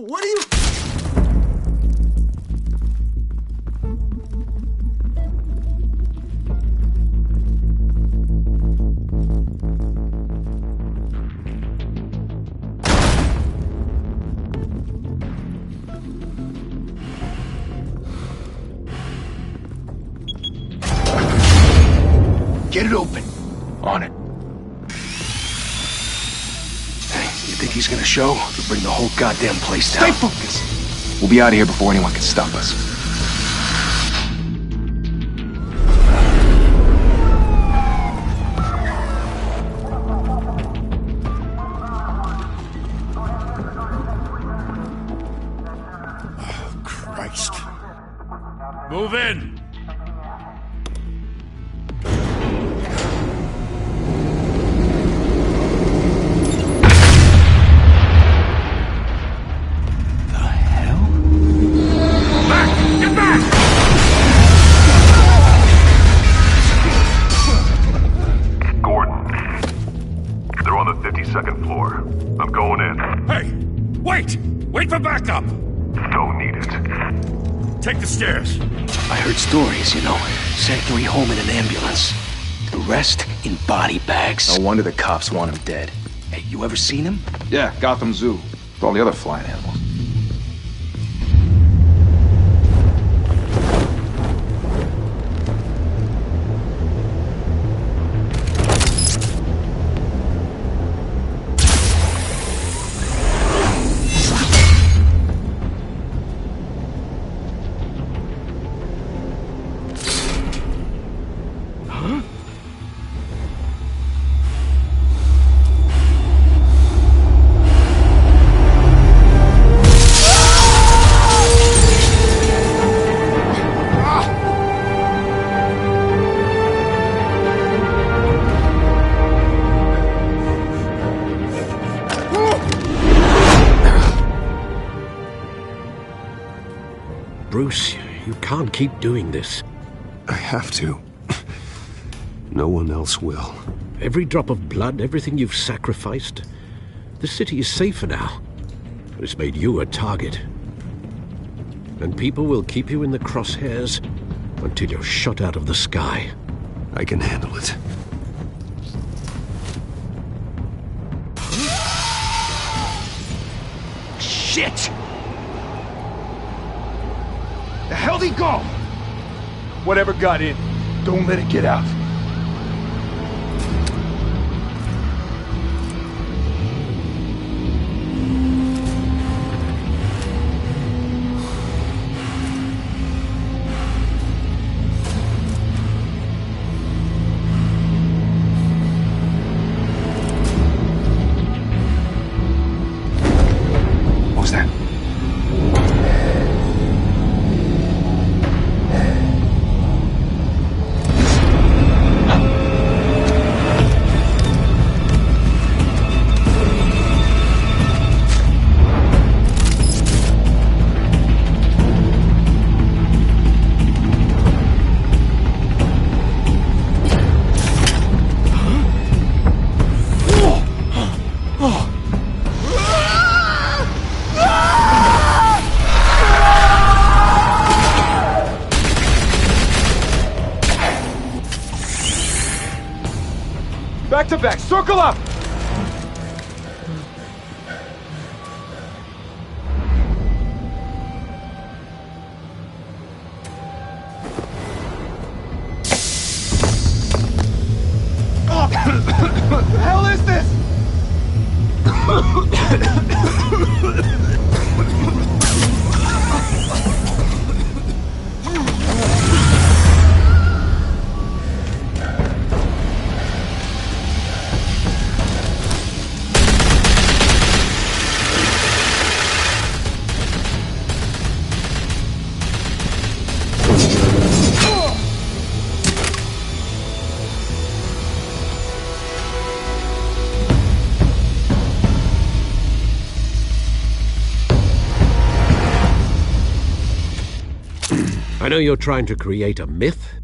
What are you... Get it open. On it. Hey, you think he's gonna show? He'll bring the whole goddamn place down. Stay focused! We'll be out of here before anyone can stop us. Oh, Christ. Move in! Second floor. I'm going in. Hey! Wait! Wait for backup! Don't need it. Take the stairs. I heard stories, you know. Sent 3 home in an ambulance. The rest in body bags. No wonder the cops want him dead. Hey, you ever seen him? Yeah, Gotham Zoo. With all the other flying animals. Bruce, you can't keep doing this. I have to. No one else will. Every drop of blood, everything you've sacrificed. The city is safer now. It's made you a target. And people will keep you in the crosshairs until you're shot out of the sky. I can handle it. Shit! The hell'd he go? Whatever got in, don't let it get out. What was that? Back to back, circle up! What the hell is this? I know you're trying to create a myth,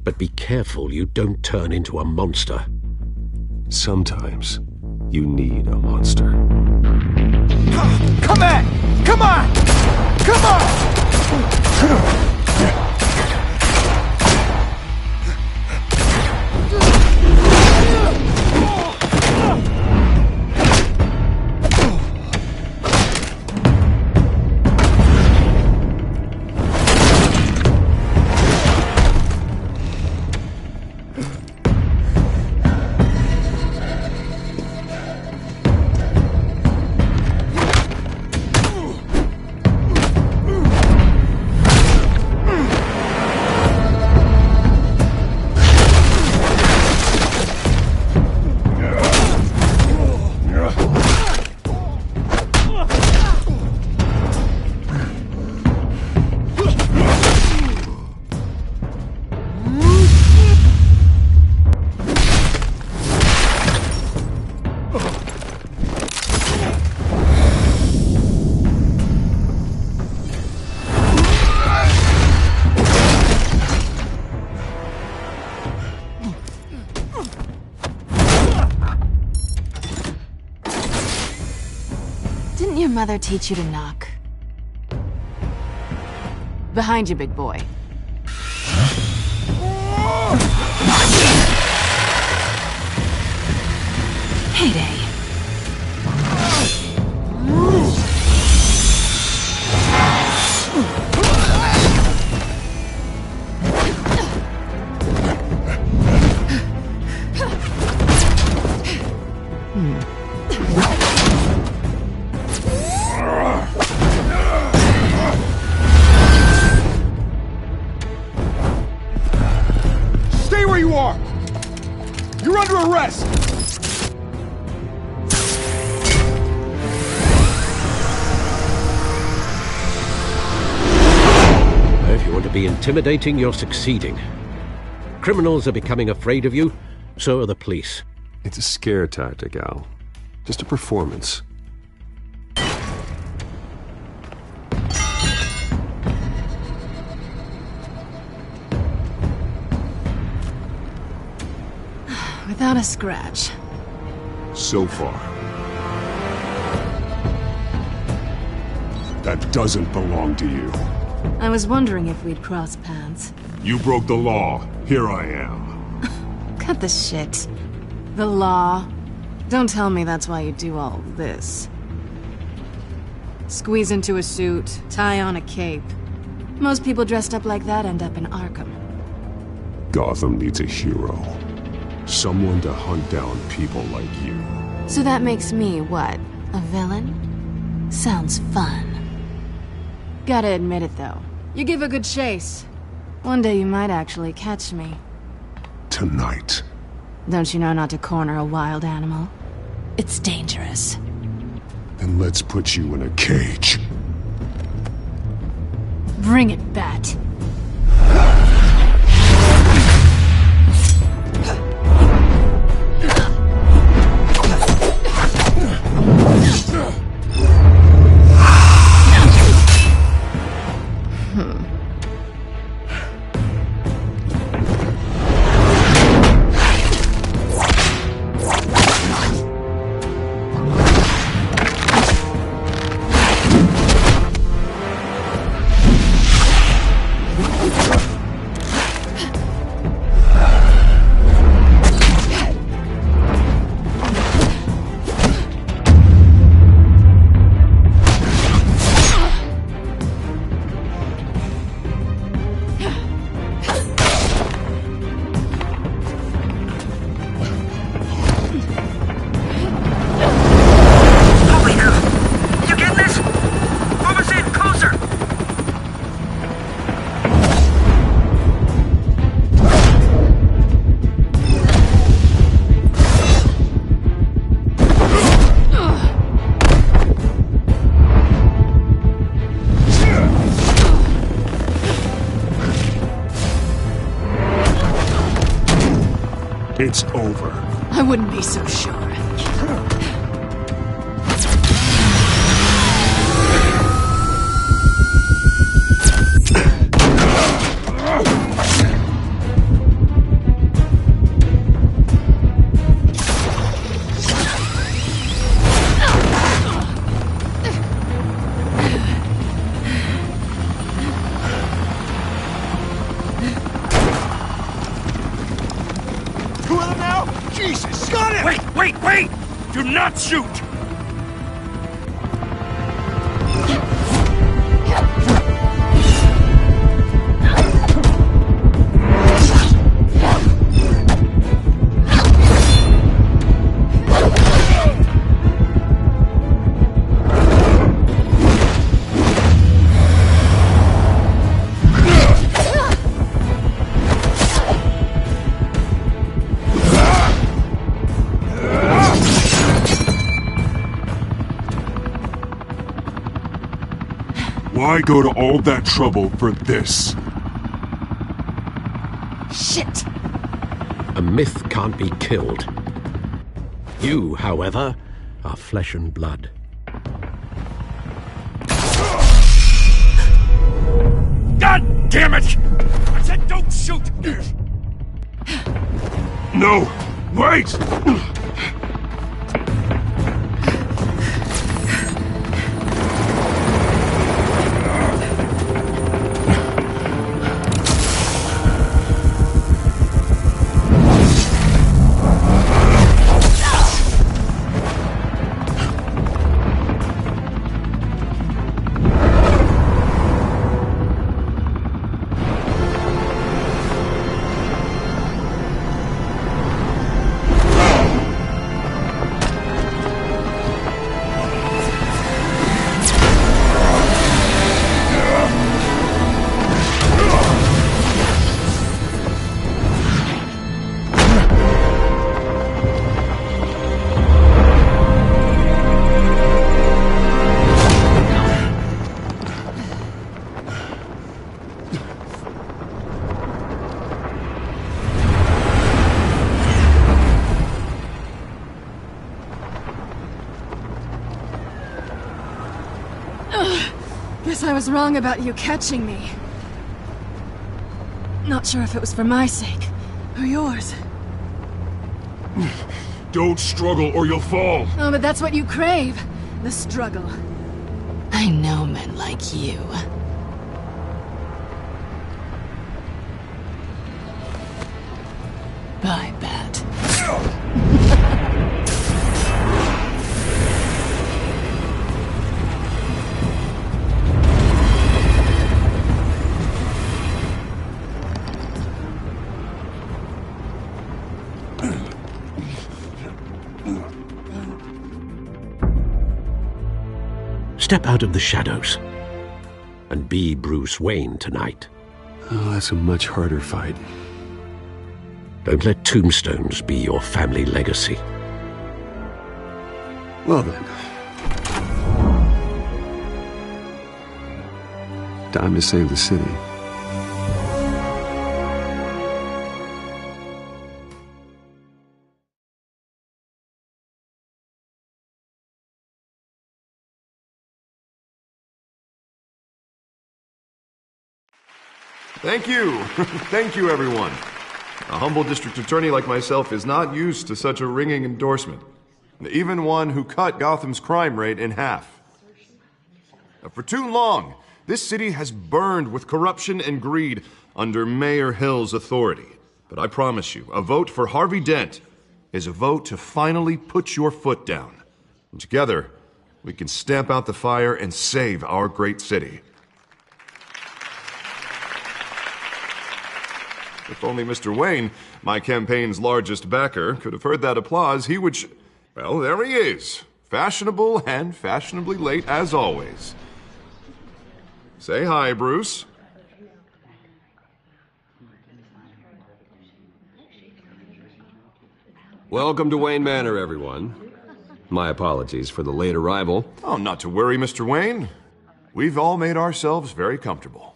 but be careful you don't turn into a monster. Sometimes you need a monster. Come on! Come on! Come on! Didn't your mother teach you to knock? Behind you, big boy. Heyday. Stay where you are! You're under arrest! If you want to be intimidating, you're succeeding. Criminals are becoming afraid of you, so are the police. It's a scare tactic, Al. Just a performance. Without a scratch. So far. That doesn't belong to you. I was wondering if we'd cross paths. You broke the law. Here I am. Cut the shit. The law. Don't tell me that's why you do all this. Squeeze into a suit, tie on a cape. Most people dressed up like that end up in Arkham. Gotham needs a hero. Someone to hunt down people like you. So that makes me, what, a villain? Sounds fun. Gotta admit it, though. You give a good chase. One day you might actually catch me. Tonight. Don't you know not to corner a wild animal? It's dangerous. Then let's put you in a cage. Bring it, Bat. It's over. I wouldn't be so sure. Wait, wait! Do not shoot! Why go to all that trouble for this? Shit! A myth can't be killed. You, however, are flesh and blood. God damn it! I said don't shoot! No! Wait! Guess I was wrong about you catching me. Not sure if it was for my sake, or yours. Don't struggle or you'll fall. Oh, but that's what you crave. The struggle. I know men like you. Bye, Bat. Step out of the shadows and be Bruce Wayne tonight. Oh, that's a much harder fight. Don't let tombstones be your family legacy. Well then. Time to save the city. Thank you. Thank you, everyone. A humble district attorney like myself is not used to such a ringing endorsement. Even one who cut Gotham's crime rate in half. For too long, this city has burned with corruption and greed under Mayor Hill's authority. But I promise you, a vote for Harvey Dent is a vote to finally put your foot down. And together, we can stamp out the fire and save our great city. If only Mr. Wayne, my campaign's largest backer, could have heard that applause, he would well, there he is. Fashionable and fashionably late as always. Say hi, Bruce. Welcome to Wayne Manor, everyone. My apologies for the late arrival. Oh, not to worry, Mr. Wayne. We've all made ourselves very comfortable.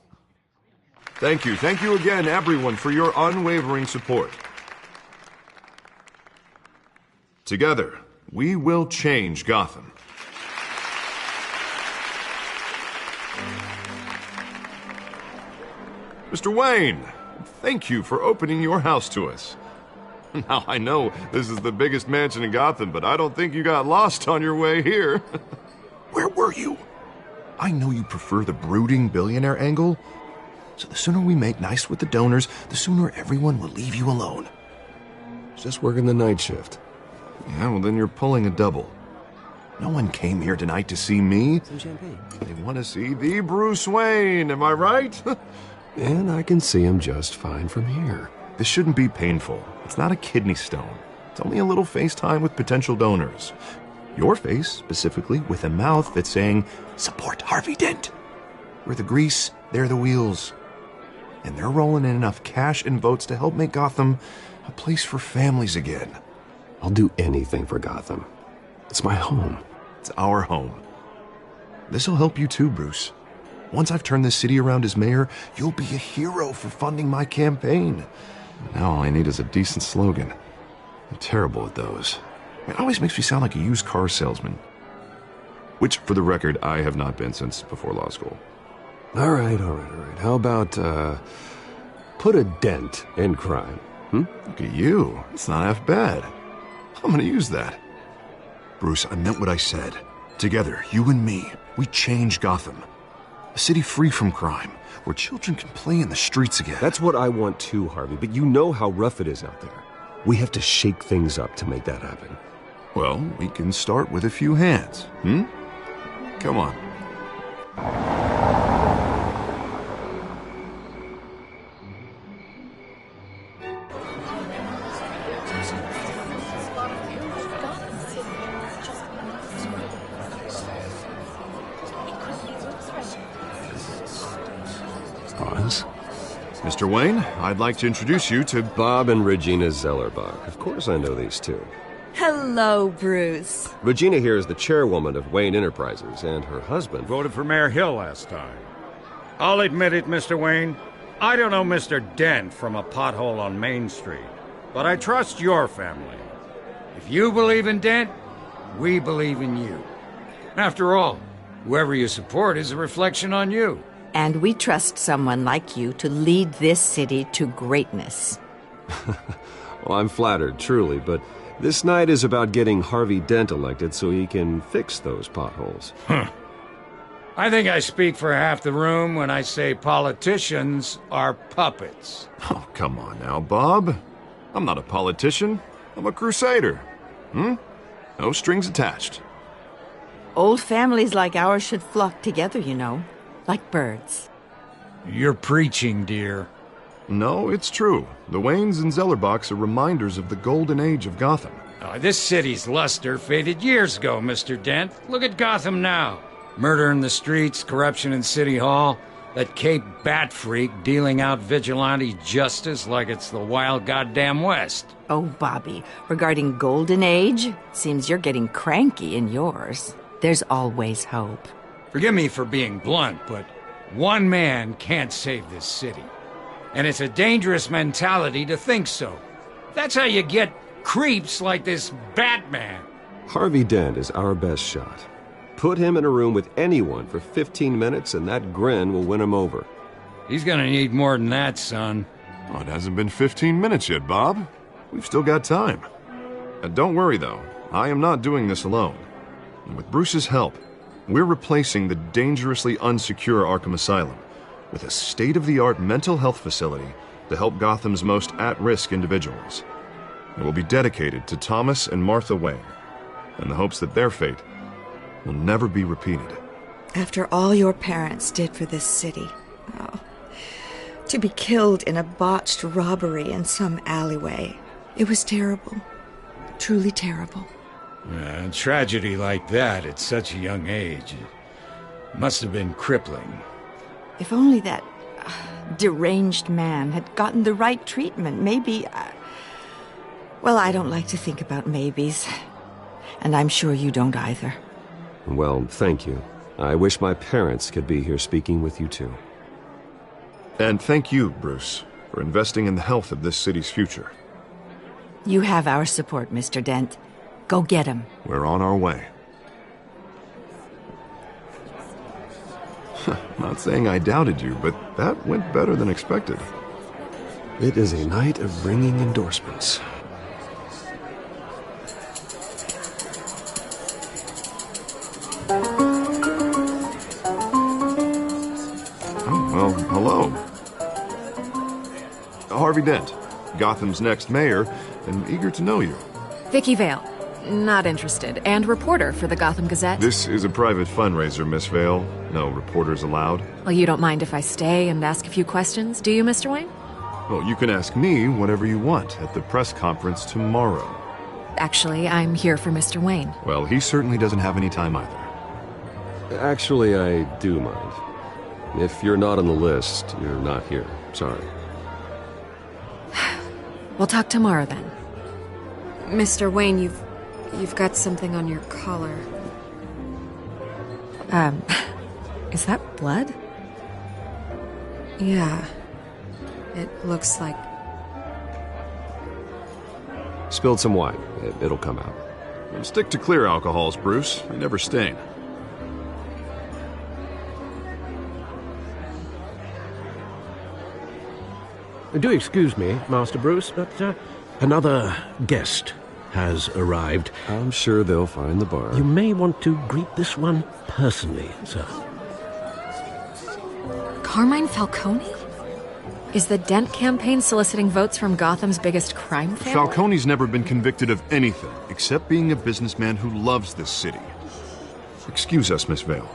Thank you again, everyone, for your unwavering support. Together, we will change Gotham. Mr. Wayne, thank you for opening your house to us. Now, I know this is the biggest mansion in Gotham, but I don't think you got lost on your way here. Where were you? I know you prefer the brooding billionaire angle, so the sooner we make nice with the donors, the sooner everyone will leave you alone. Just working the night shift. Yeah, well, then you're pulling a double. No one came here tonight to see me. Some champagne. They want to see the Bruce Wayne, am I right? And I can see him just fine from here. This shouldn't be painful. It's not a kidney stone. It's only a little FaceTime with potential donors. Your face, specifically, with a mouth that's saying, support Harvey Dent. We're the grease, they're the wheels. And they're rolling in enough cash and votes to help make Gotham a place for families again. I'll do anything for Gotham. It's my home. It's our home. This'll help you too, Bruce. Once I've turned this city around as mayor, you'll be a hero for funding my campaign. Now all I need is a decent slogan. I'm terrible at those. It always makes me sound like a used car salesman. Which, for the record, I have not been since before law school. All right. How about, put a dent in crime? Look at you. It's not half bad. I'm gonna use that. Bruce, I meant what I said. Together, you and me, we change Gotham. A city free from crime, where children can play in the streets again. That's what I want too, Harvey, but you know how rough it is out there. We have to shake things up to make that happen. Well, we can start with a few hands, Come on. Hans? Mr. Wayne, I'd like to introduce you to Bob and Regina Zellerbach. Of course I know these two. Hello, Bruce. Regina here is the chairwoman of Wayne Enterprises, and her husband... Voted for Mayor Hill last time. I'll admit it, Mr. Wayne. I don't know Mr. Dent from a pothole on Main Street, but I trust your family. If you believe in Dent, we believe in you. After all, whoever you support is a reflection on you. And we trust someone like you to lead this city to greatness. Well, I'm flattered, truly, but this night is about getting Harvey Dent elected so he can fix those potholes. I think I speak for half the room when I say politicians are puppets. Oh, come on now, Bob. I'm not a politician. I'm a crusader. No strings attached. Old families like ours should flock together, you know, like birds. You're preaching, dear. No, it's true. The Waynes and Zellerbachs are reminders of the golden age of Gotham. This city's luster faded years ago, Mr. Dent. Look at Gotham now. Murder in the streets, corruption in City Hall, that Cape Bat freak dealing out vigilante justice like it's the wild goddamn West. Oh, Bobby, regarding Golden Age, seems you're getting cranky in yours. There's always hope. Forgive me for being blunt, but one man can't save this city. And it's a dangerous mentality to think so. That's how you get creeps like this Batman. Harvey Dent is our best shot. Put him in a room with anyone for 15 minutes and that grin will win him over. He's gonna need more than that, son. Oh, it hasn't been 15 minutes yet, Bob. We've still got time. Don't worry, though. I am not doing this alone. And with Bruce's help, we're replacing the dangerously unsecure Arkham Asylum with a state-of-the-art mental health facility to help Gotham's most at-risk individuals. It will be dedicated to Thomas and Martha Wayne, in the hopes that their fate will never be repeated. After all your parents did for this city, to be killed in a botched robbery in some alleyway, it was terrible. Truly terrible. A tragedy like that at such a young age must have been crippling. If only that deranged man had gotten the right treatment, maybe... Well, I don't like to think about maybes. And I'm sure you don't either. Well, thank you. I wish my parents could be here speaking with you too. And thank you, Bruce, for investing in the health of this city's future. You have our support, Mr. Dent. Go get him. We're on our way. Not saying I doubted you, but that went better than expected. It is a night of ringing endorsements. Oh, well, hello. Harvey Dent, Gotham's next mayor, and eager to know you. Vicky Vale. Not interested. And reporter for the Gotham Gazette. This is a private fundraiser, Miss Vale. No reporters allowed. Well, you don't mind if I stay and ask a few questions, do you, Mr. Wayne? Well, you can ask me whatever you want at the press conference tomorrow. Actually, I'm here for Mr. Wayne. Well, he certainly doesn't have any time either. Actually, I do mind. If you're not on the list, you're not here. Sorry. We'll talk tomorrow then. Mr. Wayne, you've got something on your collar. Is that blood? Yeah. It looks like... Spilled some wine. It'll come out. And stick to clear alcohols, Bruce. They never stain. Do excuse me, Master Bruce, but another guest has arrived. I'm sure they'll find the bar. You may want to greet this one personally, sir. Carmine Falcone? Is the Dent campaign soliciting votes from Gotham's biggest crime family? Falcone's never been convicted of anything, except being a businessman who loves this city. Excuse us, Miss Vale.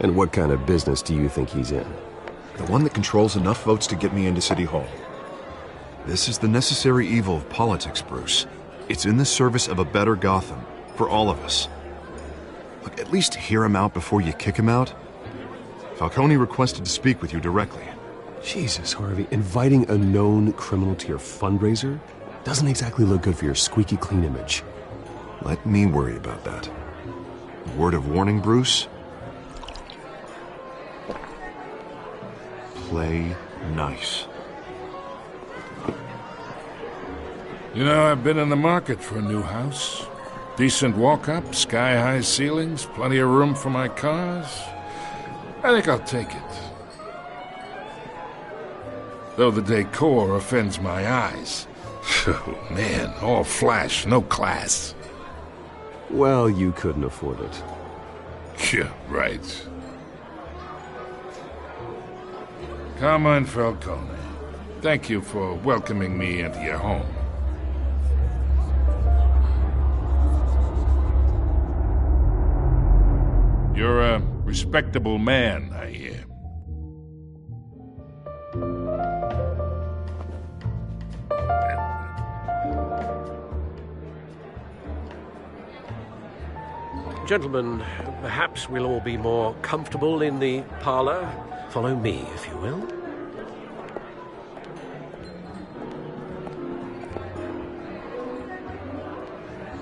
And what kind of business do you think he's in? The one that controls enough votes to get me into City Hall. This is the necessary evil of politics, Bruce. It's in the service of a better Gotham, for all of us. Look, at least hear him out before you kick him out. Falcone requested to speak with you directly. Jesus, Harvey, inviting a known criminal to your fundraiser doesn't exactly look good for your squeaky clean image. Let me worry about that. A word of warning, Bruce? Play nice. You know, I've been in the market for a new house. Decent walk-up, sky-high ceilings, plenty of room for my cars. I think I'll take it. Though the decor offends my eyes. Oh, man, all flash, no class. Well, you couldn't afford it. Yeah, right. Carmine Falcone, thank you for welcoming me into your home. You're a respectable man, I hear. Gentlemen, perhaps we'll all be more comfortable in the parlor. Follow me, if you will.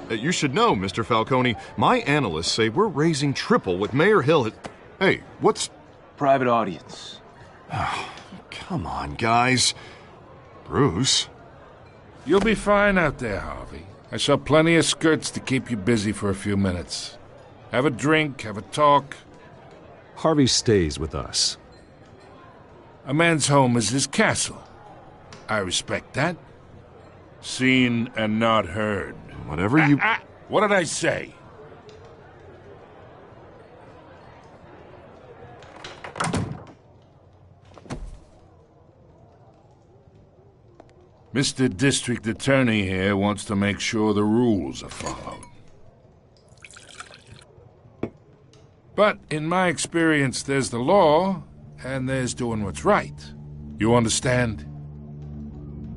You should know, Mr. Falcone, my analysts say we're raising triple what Mayor Hill. Hey, what's... Private audience. Oh, come on, guys. Bruce? You'll be fine out there, Harvey. I saw plenty of skirts to keep you busy for a few minutes. Have a drink, have a talk. Harvey stays with us. A man's home is his castle. I respect that. Seen and not heard. Whatever you... What did I say? Mr. District Attorney here wants to make sure the rules are followed. But in my experience, there's the law, and there's doing what's right. You understand?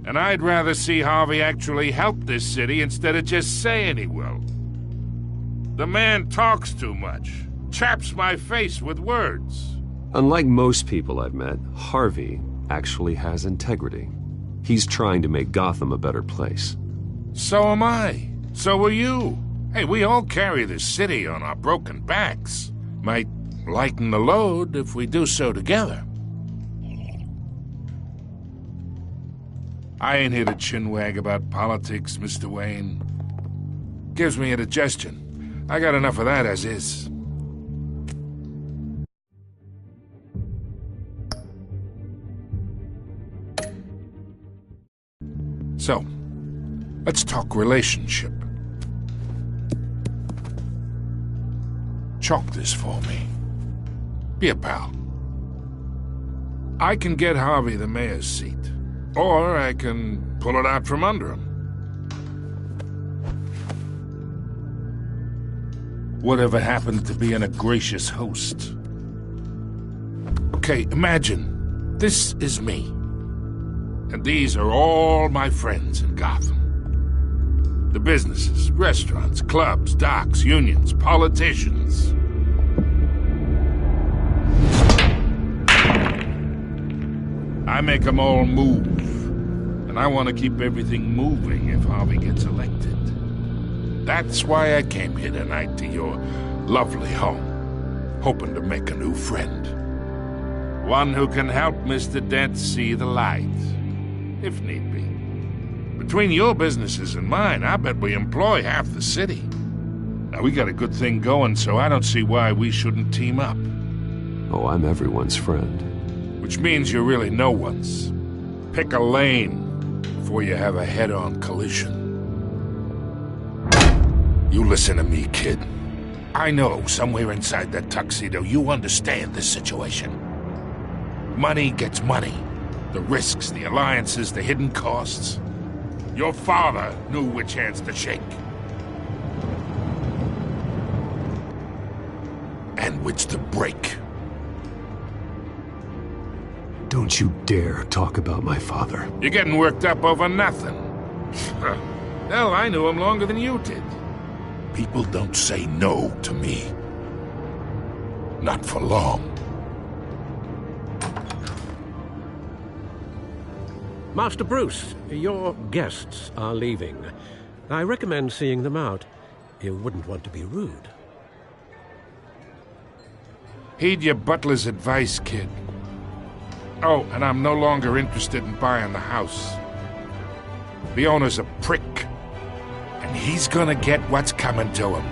And I'd rather see Harvey actually help this city instead of just saying he will. The man talks too much, chaps my face with words. Unlike most people I've met, Harvey actually has integrity. He's trying to make Gotham a better place. So am I. So are you. Hey, we all carry this city on our broken backs. Might lighten the load if we do so together. I ain't here to chinwag about politics, Mr. Wayne. Gives me indigestion. I got enough of that as is. So, let's talk relationship. Chalk this for me. Be a pal. I can get Harvey the mayor's seat, or I can pull it out from under him. Whatever happened to being a gracious host? Okay, imagine, this is me. And these are all my friends in Gotham. The businesses, restaurants, clubs, docks, unions, politicians. I make them all move. And I want to keep everything moving if Harvey gets elected. That's why I came here tonight to your lovely home, hoping to make a new friend. One who can help Mr. Dent see the light, if need be. Between your businesses and mine, I bet we employ half the city. Now, we got a good thing going, so I don't see why we shouldn't team up. Oh, I'm everyone's friend. Which means you're really no one's. Pick a lane before you have a head-on collision. You listen to me, kid. I know somewhere inside that tuxedo you understand this situation. Money gets money. The risks, the alliances, the hidden costs. Your father knew which hands to shake. And which to break. Don't you dare talk about my father. You're getting worked up over nothing. Hell, I knew him longer than you did. People don't say no to me. Not for long. Master Bruce, your guests are leaving. I recommend seeing them out. You wouldn't want to be rude. Heed your butler's advice, kid. Oh, and I'm no longer interested in buying the house. The owner's a prick. And he's gonna get what's coming to him.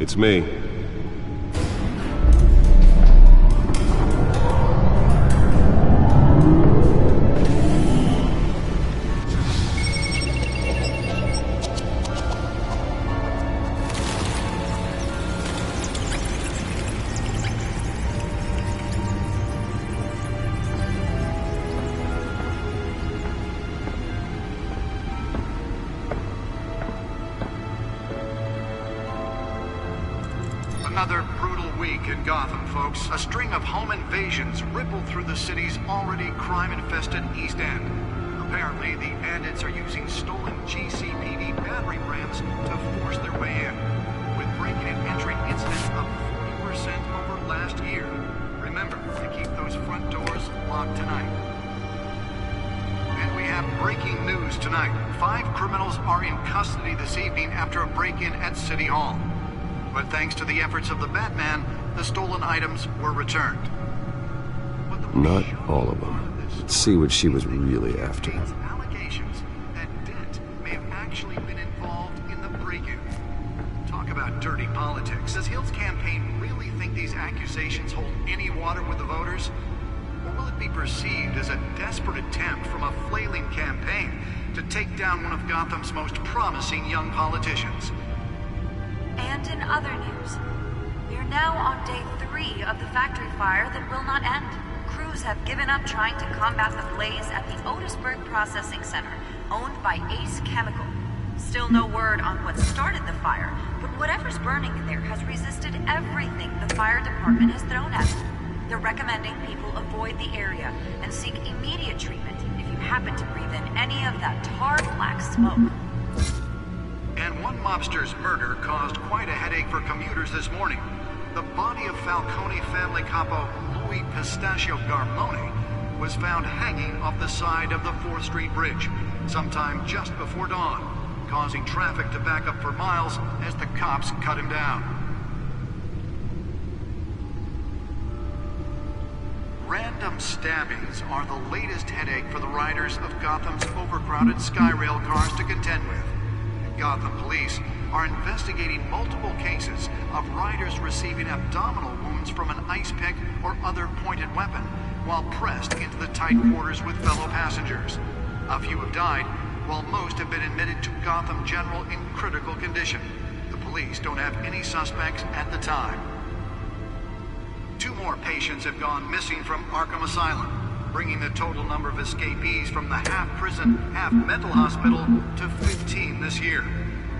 It's me. Another brutal week in Gotham, folks. A string of home invasions rippled through the city's already crime-infested East End. Apparently, the bandits are using stolen GCPD battering rams to force their way in, with break-in and entry incidents up 40% over last year. Remember to keep those front doors locked tonight. And we have breaking news tonight. 5 criminals are in custody this evening after a break-in at City Hall. But thanks to the efforts of the Batman, the stolen items were returned. Not all of them. Let's see what she was really after. Allegations that Dent may have actually been involved in the break-in. Talk about dirty politics. Does Hill's campaign really think these accusations hold any water with the voters? Or will it be perceived as a desperate attempt from a flailing campaign to take down one of Gotham's most promising young politicians? And in other news, we are now on day 3 of the factory fire that will not end. Crews have given up trying to combat the blaze at the Otisburg Processing Center, owned by Ace Chemical. Still no word on what started the fire, but whatever's burning in there has resisted everything the fire department has thrown at it. They're recommending people avoid the area and seek immediate treatment if you happen to breathe in any of that tar black smoke. And one mobster's murder caused quite a headache for commuters this morning. The body of Falcone family capo Louis Pistachio Garmone was found hanging off the side of the 4th Street Bridge sometime just before dawn, causing traffic to back up for miles as the cops cut him down. Random stabbings are the latest headache for the riders of Gotham's overcrowded Skyrail cars to contend with. Gotham police are investigating multiple cases of riders receiving abdominal wounds from an ice pick or other pointed weapon while pressed into the tight quarters with fellow passengers. A few have died, while most have been admitted to Gotham General in critical condition. The police don't have any suspects at the time. 2 more patients have gone missing from Arkham Asylum, bringing the total number of escapees from the half-prison, half-mental hospital to 15 this year.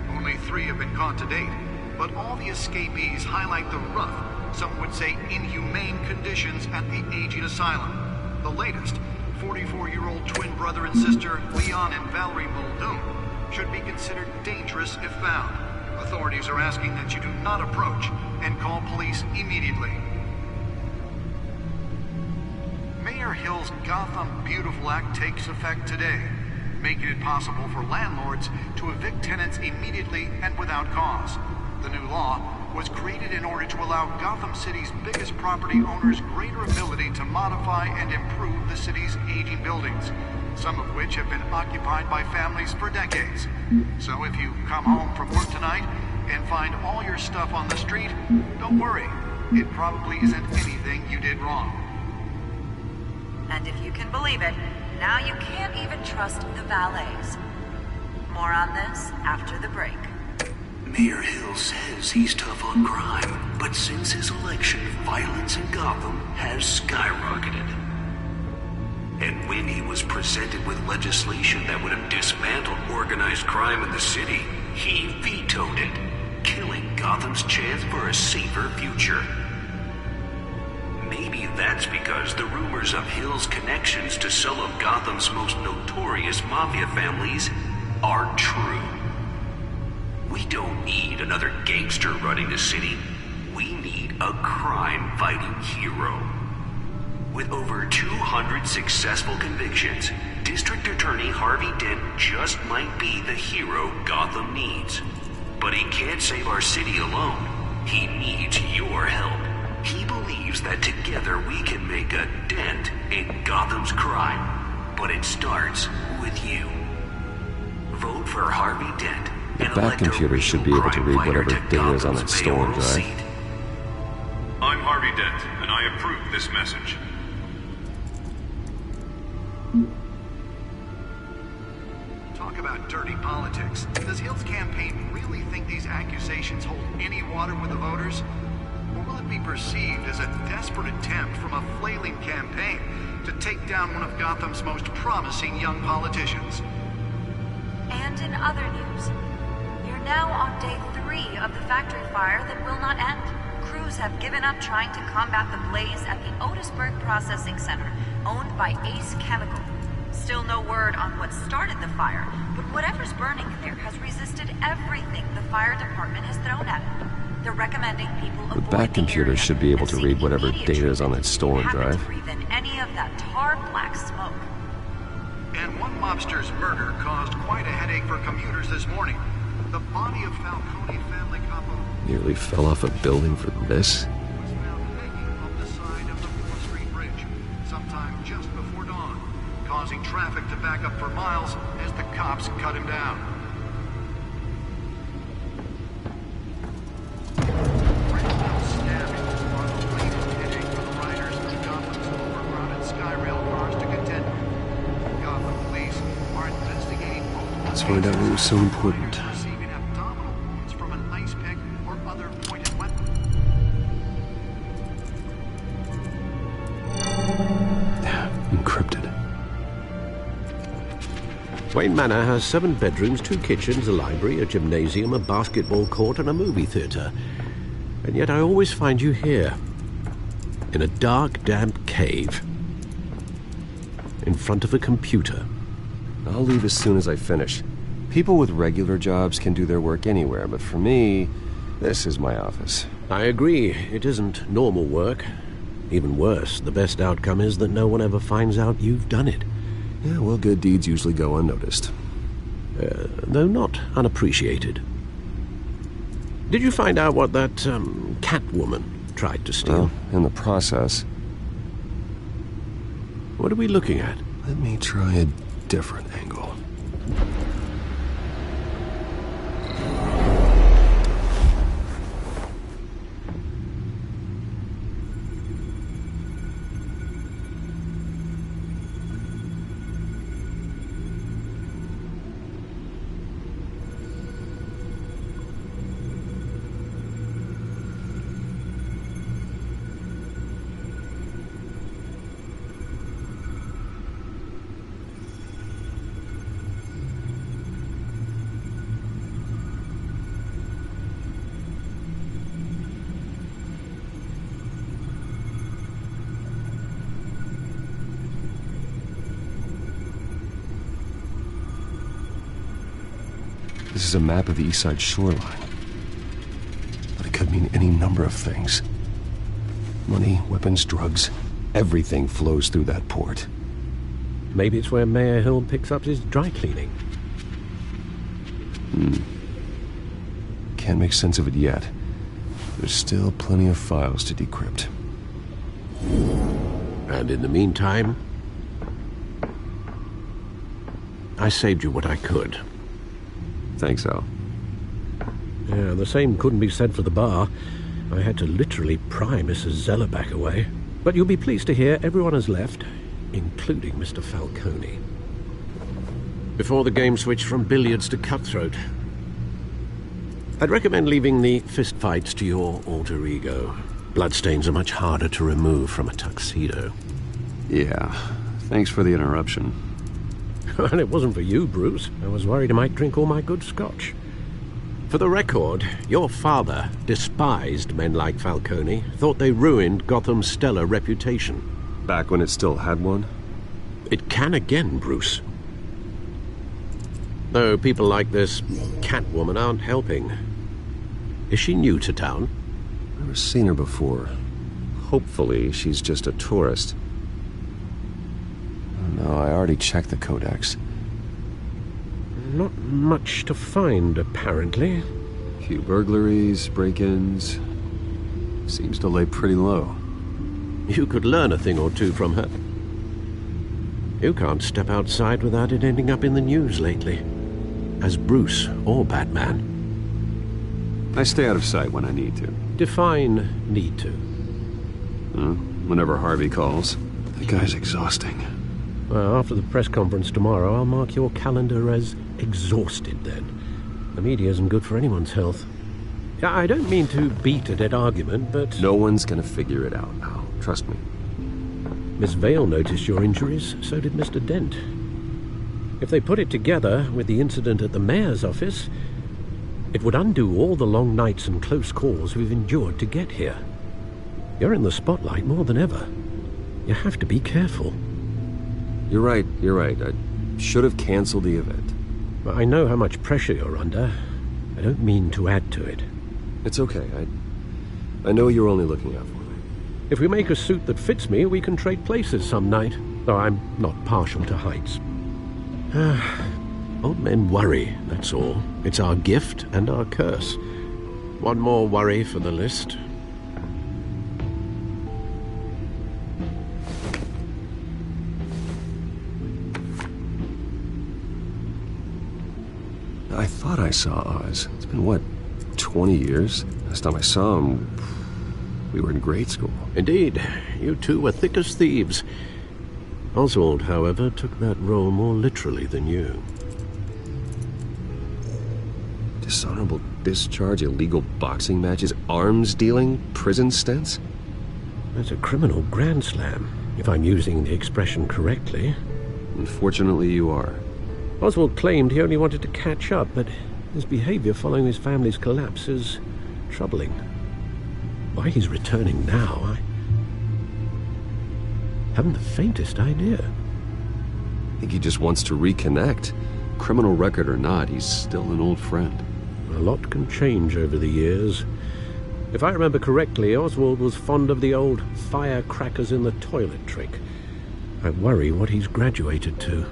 Only 3 have been caught to date, but all the escapees highlight the rough, some would say inhumane conditions at the aging asylum. The latest, 44-year-old twin brother and sister Leon and Valerie Muldoon, should be considered dangerous if found. Authorities are asking that you do not approach and call police immediately. Mayor Hill's Gotham Beautiful Act takes effect today, making it possible for landlords to evict tenants immediately and without cause. The new law was created in order to allow Gotham City's biggest property owners greater ability to modify and improve the city's aging buildings, some of which have been occupied by families for decades. So if you come home from work tonight and find all your stuff on the street, don't worry. It probably isn't anything you did wrong. And if you can believe it, now you can't even trust the valets. More on this after the break. Mayor Hill says he's tough on crime, but since his election, violence in Gotham has skyrocketed. And when he was presented with legislation that would have dismantled organized crime in the city, he vetoed it, killing Gotham's chance for a safer future. Maybe that's because the rumors of Hill's connections to some of Gotham's most notorious mafia families are true. We don't need another gangster running the city. We need a crime-fighting hero. With over 200 successful convictions, District Attorney Harvey Dent just might be the hero Gotham needs. But he can't save our city alone. He needs your help. He believes that together we can make a dent in Gotham's crime. But it starts with you. Vote for Harvey Dent. The back computer should be able to read whatever data is on that storage drive. I'm Harvey Dent, and I approve this message. Talk about dirty politics. Does Hill's campaign really think these accusations hold any water with the voters? Or will it be perceived as a desperate attempt from a flailing campaign to take down one of Gotham's most promising young politicians? And in other news, we're now on day 3 of the factory fire that will not end. Crews have given up trying to combat the blaze at the Otisburg Processing Center, owned by Ace Chemical. Still no word on what started the fire, but whatever's burning there has resisted everything the fire department has thrown at it. They're recommending people The back computer should be able to read whatever data is on that storage drive. breathe in any of that tar black smoke. And one mobster's murder caused quite a headache for commuters this morning. The body of Falcone family capo Nearly fell off a building for this. was found hanging off the side of the 4th Street Bridge sometime just before dawn, causing traffic to back up for miles as the cops cut him down. Random stabbings are the latest headache for the riders of Gotham's overcrowded Skyrail cars to contend with. Gotham police are investigating multiple Let's find out what was so important. receiving abdominal wounds from an ice pick or other pointed weapon. Encrypted. Wayne Manor has 7 bedrooms, 2 kitchens, a library, a gymnasium, a basketball court, and a movie theater. And yet I always find you here. in a dark, damp cave. In front of a computer. I'll leave as soon as I finish. People with regular jobs can do their work anywhere, but for me, this is my office. I agree. It isn't normal work. Even worse, the best outcome is that no one ever finds out you've done it. Yeah, well, good deeds usually go unnoticed. Though not unappreciated. Did you find out what that, Catwoman tried to steal? Well, in the process. What are we looking at? Let me try a different angle. This is a map of the East Side shoreline. But it could mean any number of things. Money, weapons, drugs, everything flows through that port. Maybe it's where Mayor Hill picks up his dry cleaning. Can't make sense of it yet. There's still plenty of files to decrypt. And in the meantime, I saved you what I could. Thanks, Al. Yeah, the same couldn't be said for the bar. I had to literally pry Mrs. Zeller back away. But you'll be pleased to hear everyone has left, including Mr. Falcone. Before the game switched from billiards to cutthroat. I'd recommend leaving the fistfights to your alter ego. Bloodstains are much harder to remove from a tuxedo. Yeah, thanks for the interruption. And it wasn't for you, Bruce. I was worried I might drink all my good scotch. For the record, your father despised men like Falcone, thought they ruined Gotham's stellar reputation. Back when it still had one? It can again, Bruce. Though people like this Catwoman aren't helping. Is she new to town? Never seen her before. Hopefully, she's just a tourist. No, I already checked the codex. Not much to find, apparently. Few burglaries, break-ins. Seems to lay pretty low. You could learn a thing or two from her. You can't step outside without it ending up in the news lately. As Bruce or Batman. I stay out of sight when I need to. Define need to. Whenever Harvey calls. That guy's exhausting. Well, after the press conference tomorrow, I'll mark your calendar as exhausted then. The media isn't good for anyone's health. I don't mean to beat a dead argument, but... No one's gonna figure it out now. Trust me. Miss Vale noticed your injuries, so did Mr. Dent. If they put it together with the incident at the mayor's office, it would undo all the long nights and close calls we've endured to get here. You're in the spotlight more than ever. You have to be careful. You're right. I should have canceled the event. I know how much pressure you're under. I don't mean to add to it. It's okay. I know you're only looking out for me. If we make a suit that fits me, we can trade places some night. Though I'm not partial to heights. Old men worry, that's all. It's our gift and our curse. One more worry for the list. I thought I saw Oz. It's been, what, 20 years? Last time I saw him, we were in grade school. Indeed. You two were thick as thieves. Oswald, however, took that role more literally than you. Dishonorable discharge, illegal boxing matches, arms dealing, prison stints? That's a criminal grand slam, if I'm using the expression correctly. Unfortunately, you are. Oswald claimed he only wanted to catch up, but his behavior following his family's collapse is troubling. Why he's returning now, Haven't the faintest idea. I think he just wants to reconnect. Criminal record or not, he's still an old friend. A lot can change over the years. If I remember correctly, Oswald was fond of the old firecrackers in the toilet trick. I worry what he's graduated to.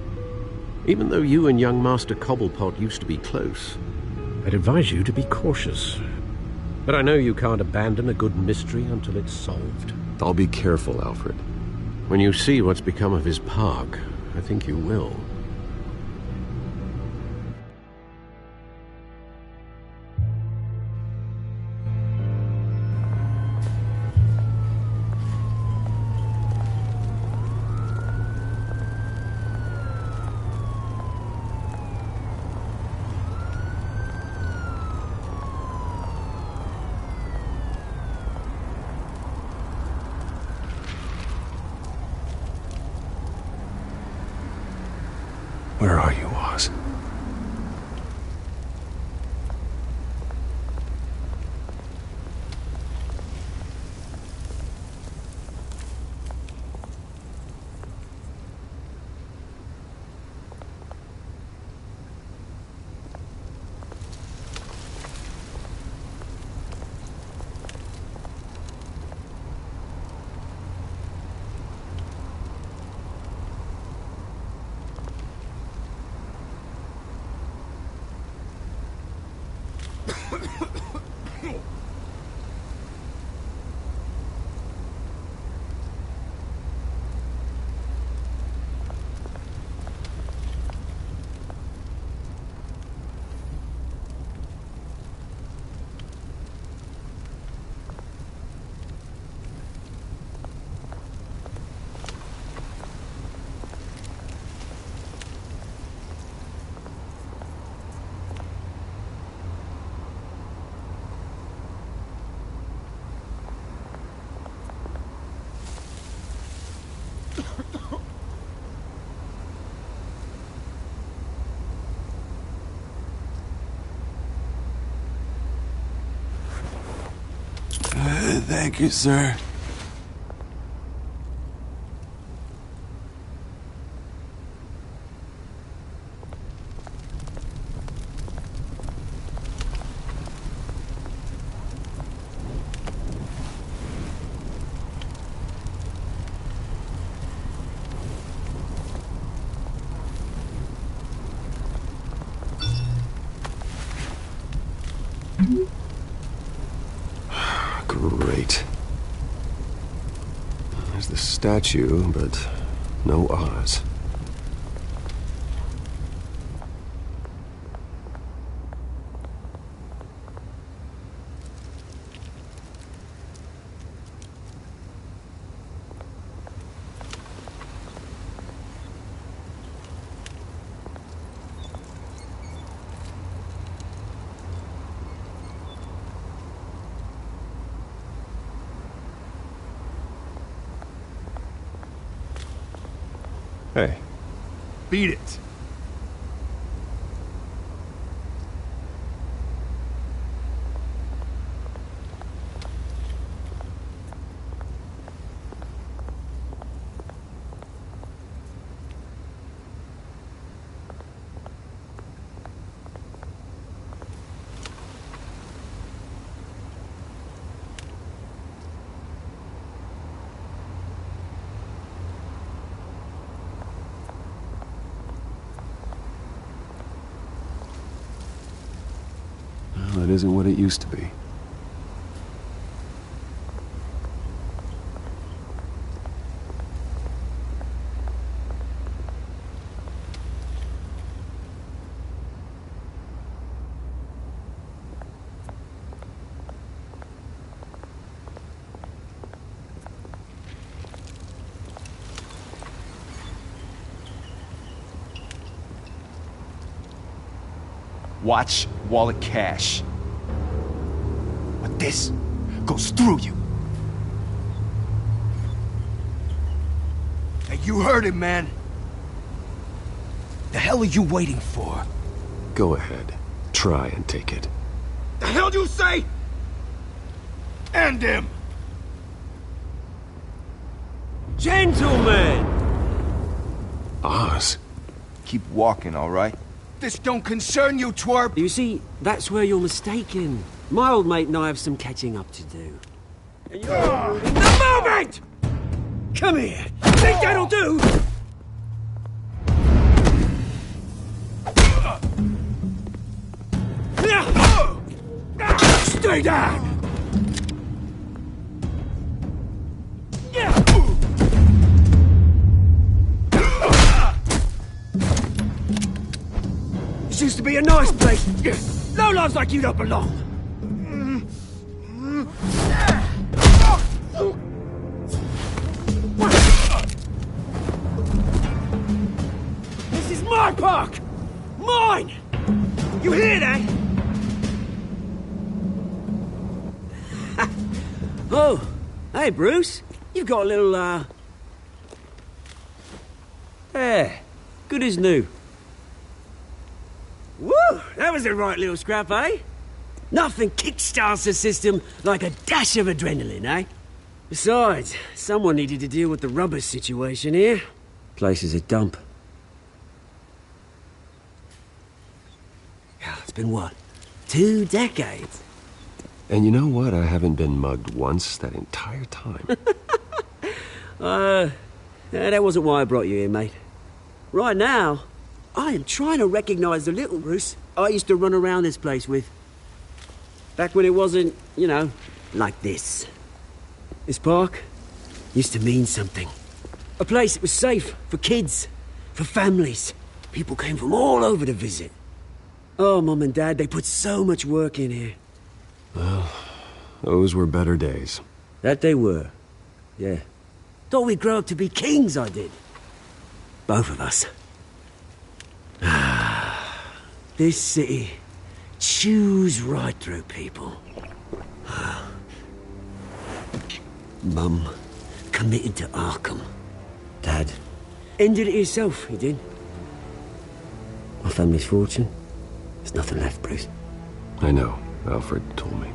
Even though you and young Master Cobblepot used to be close, I'd advise you to be cautious. But I know you can't abandon a good mystery until it's solved. I'll be careful, Alfred. When you see what's become of his park, I think you will. Where are you, Oz? Thank you, sir. Great. There's the statue, but no Oz. Hey. Beat it. Well, it isn't what it used to be. Watch wallet cash. But this goes through you. Hey, you heard it, man. The hell are you waiting for? Go ahead. Try and take it. The hell do you say? End him! Gentlemen! Oz. Keep walking, all right? This don't concern you, twerp! You see, that's where you're mistaken. My old mate and I have some catching up to do. And you're the moment! Come here! Think that'll do? Stay down! This used to be a nice place. No lives like you don't belong. This is my park! Mine! You hear that? Oh, hey, Bruce. You've got a little, There. Good as new. Woo! That was a right little scrap, eh? Nothing kickstarts the system like a dash of adrenaline, eh? Besides, someone needed to deal with the rubber situation here. Place is a dump. It's been what? 2 decades? And you know what? I haven't been mugged once that entire time. That wasn't why I brought you here, mate. Right now, I am trying to recognize the little Bruce I used to run around this place with. Back when it wasn't, you know, like this. This park used to mean something. A place that was safe for kids, for families. People came from all over to visit. Oh, Mum and Dad, they put so much work in here. Well, those were better days. That they were. Yeah. Thought we'd grow up to be kings, I did. Both of us. This city chews right through people. Mum committed to Arkham. Dad ended it himself, he did. My family's fortune. There's nothing left, Bruce. I know. Alfred told me.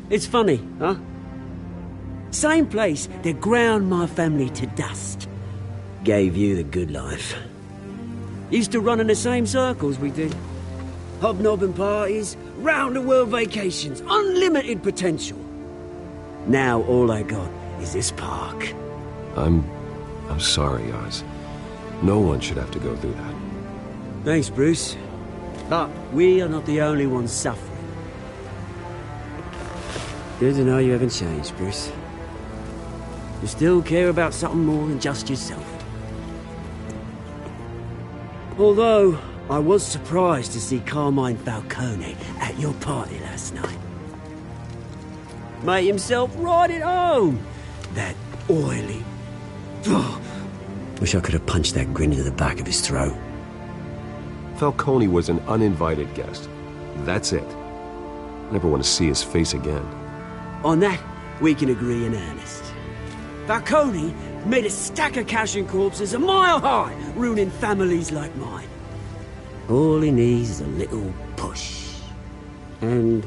It's funny, huh? Same place that ground my family to dust. Gave you the good life. Used to run in the same circles we did. Hobnobbing parties, round-the-world vacations, unlimited potential. Now all I got is this park. I'm sorry, Oz. No one should have to go through that. Thanks, Bruce. But we are not the only ones suffering. Good to know you haven't changed, Bruce. You still care about something more than just yourself. Although, I was surprised to see Carmine Falcone at your party last night. Made himself right at home. That oily... Oh, wish I could have punched that grin into the back of his throat. Falcone was an uninvited guest. That's it. I never want to see his face again. On that, we can agree in earnest. Falcone made a stack of cash and corpses a mile high, ruining families like mine. All he needs is a little push. And...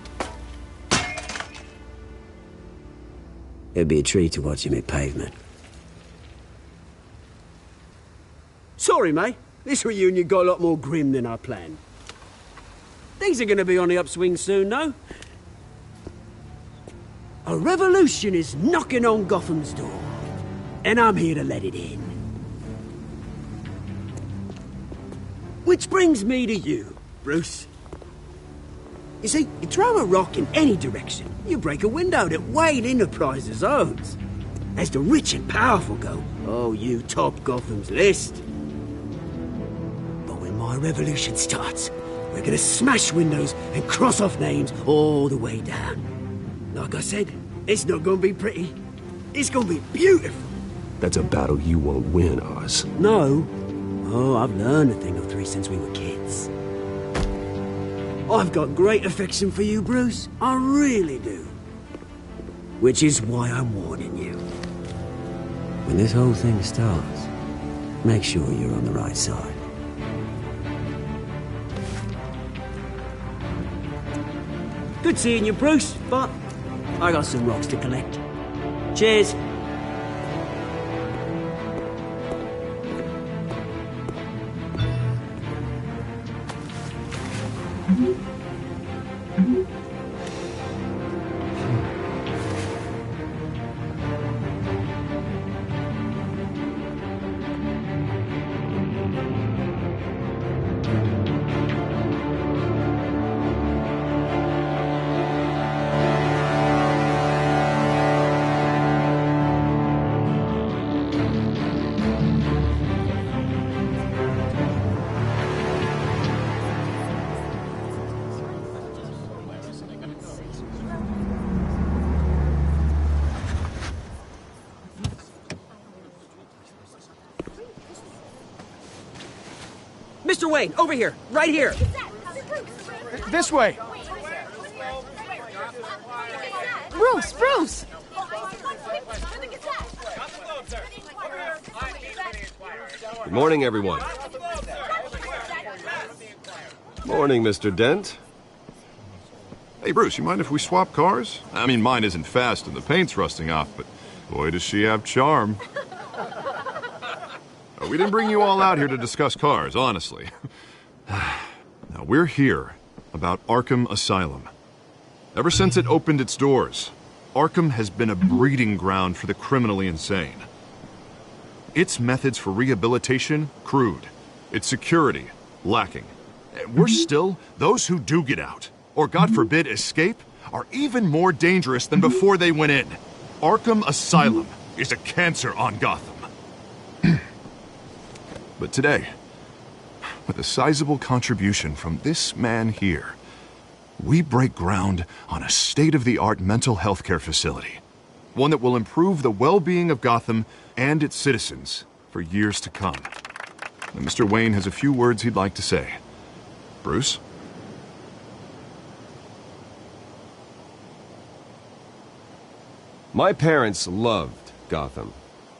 it'd be a treat to watch him hit pavement. Sorry, mate. This reunion got a lot more grim than I planned. Things are gonna be on the upswing soon, though. A revolution is knocking on Gotham's door. And I'm here to let it in. Which brings me to you, Bruce. You see, you throw a rock in any direction, you break a window that Wayne Enterprises owns. As the rich and powerful go, oh, you top Gotham's list. But when my revolution starts, we're gonna smash windows and cross off names all the way down. Like I said, it's not gonna be pretty. It's gonna be beautiful. That's a battle you won't win, Oz. No. Oh, I've learned a thing or three since we were kids. I've got great affection for you, Bruce. I really do. Which is why I'm warning you. When this whole thing starts, make sure you're on the right side. Good seeing you, Bruce, but I got some rocks to collect. Cheers. Mr. Wayne, over here, right here. This way. Bruce, Bruce! Good morning, everyone. Morning, Mr. Dent. Hey, Bruce, you mind if we swap cars? I mean, mine isn't fast and the paint's rusting off, but boy, does she have charm. We didn't bring you all out here to discuss cars, honestly. Now, we're here about Arkham Asylum. Ever since it opened its doors, Arkham has been a breeding ground for the criminally insane. Its methods for rehabilitation, crude. Its security, lacking. Worse still, those who do get out, or God forbid escape, are even more dangerous than before they went in. Arkham Asylum is a cancer on Gotham. But today, with a sizable contribution from this man here, we break ground on a state-of-the-art mental health care facility. One that will improve the well-being of Gotham and its citizens for years to come. And Mr. Wayne has a few words he'd like to say. Bruce? My parents loved Gotham.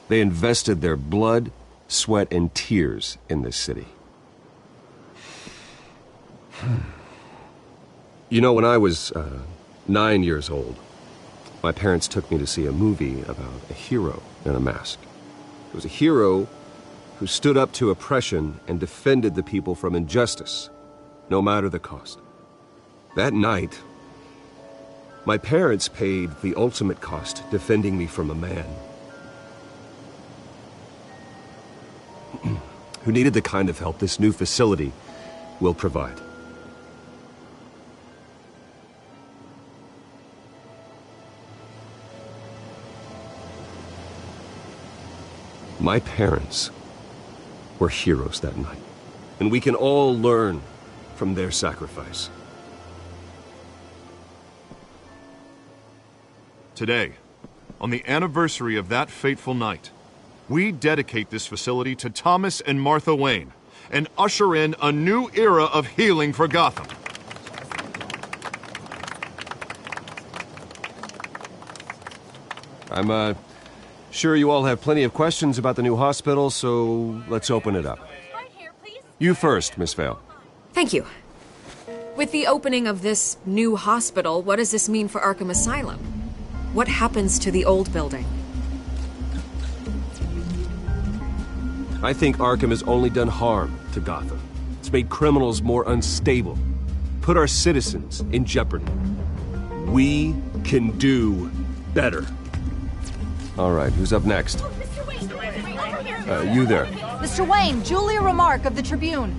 They invested their blood, sweat, and tears in this city. You know, when I was 9 years old, my parents took me to see a movie about a hero in a mask. It was a hero who stood up to oppression and defended the people from injustice, no matter the cost. That night, my parents paid the ultimate cost defending me from a man who needed the kind of help this new facility will provide. My parents were heroes that night, and we can all learn from their sacrifice. Today, on the anniversary of that fateful night, we dedicate this facility to Thomas and Martha Wayne and usher in a new era of healing for Gotham. I'm sure you all have plenty of questions about the new hospital, so let's open it up. You first, Miss Vale. Thank you. With the opening of this new hospital, what does this mean for Arkham Asylum? What happens to the old building? I think Arkham has only done harm to Gotham. It's made criminals more unstable, put our citizens in jeopardy. We can do better. All right, who's up next? You there. Mr. Wayne, Julia Remark of the Tribune.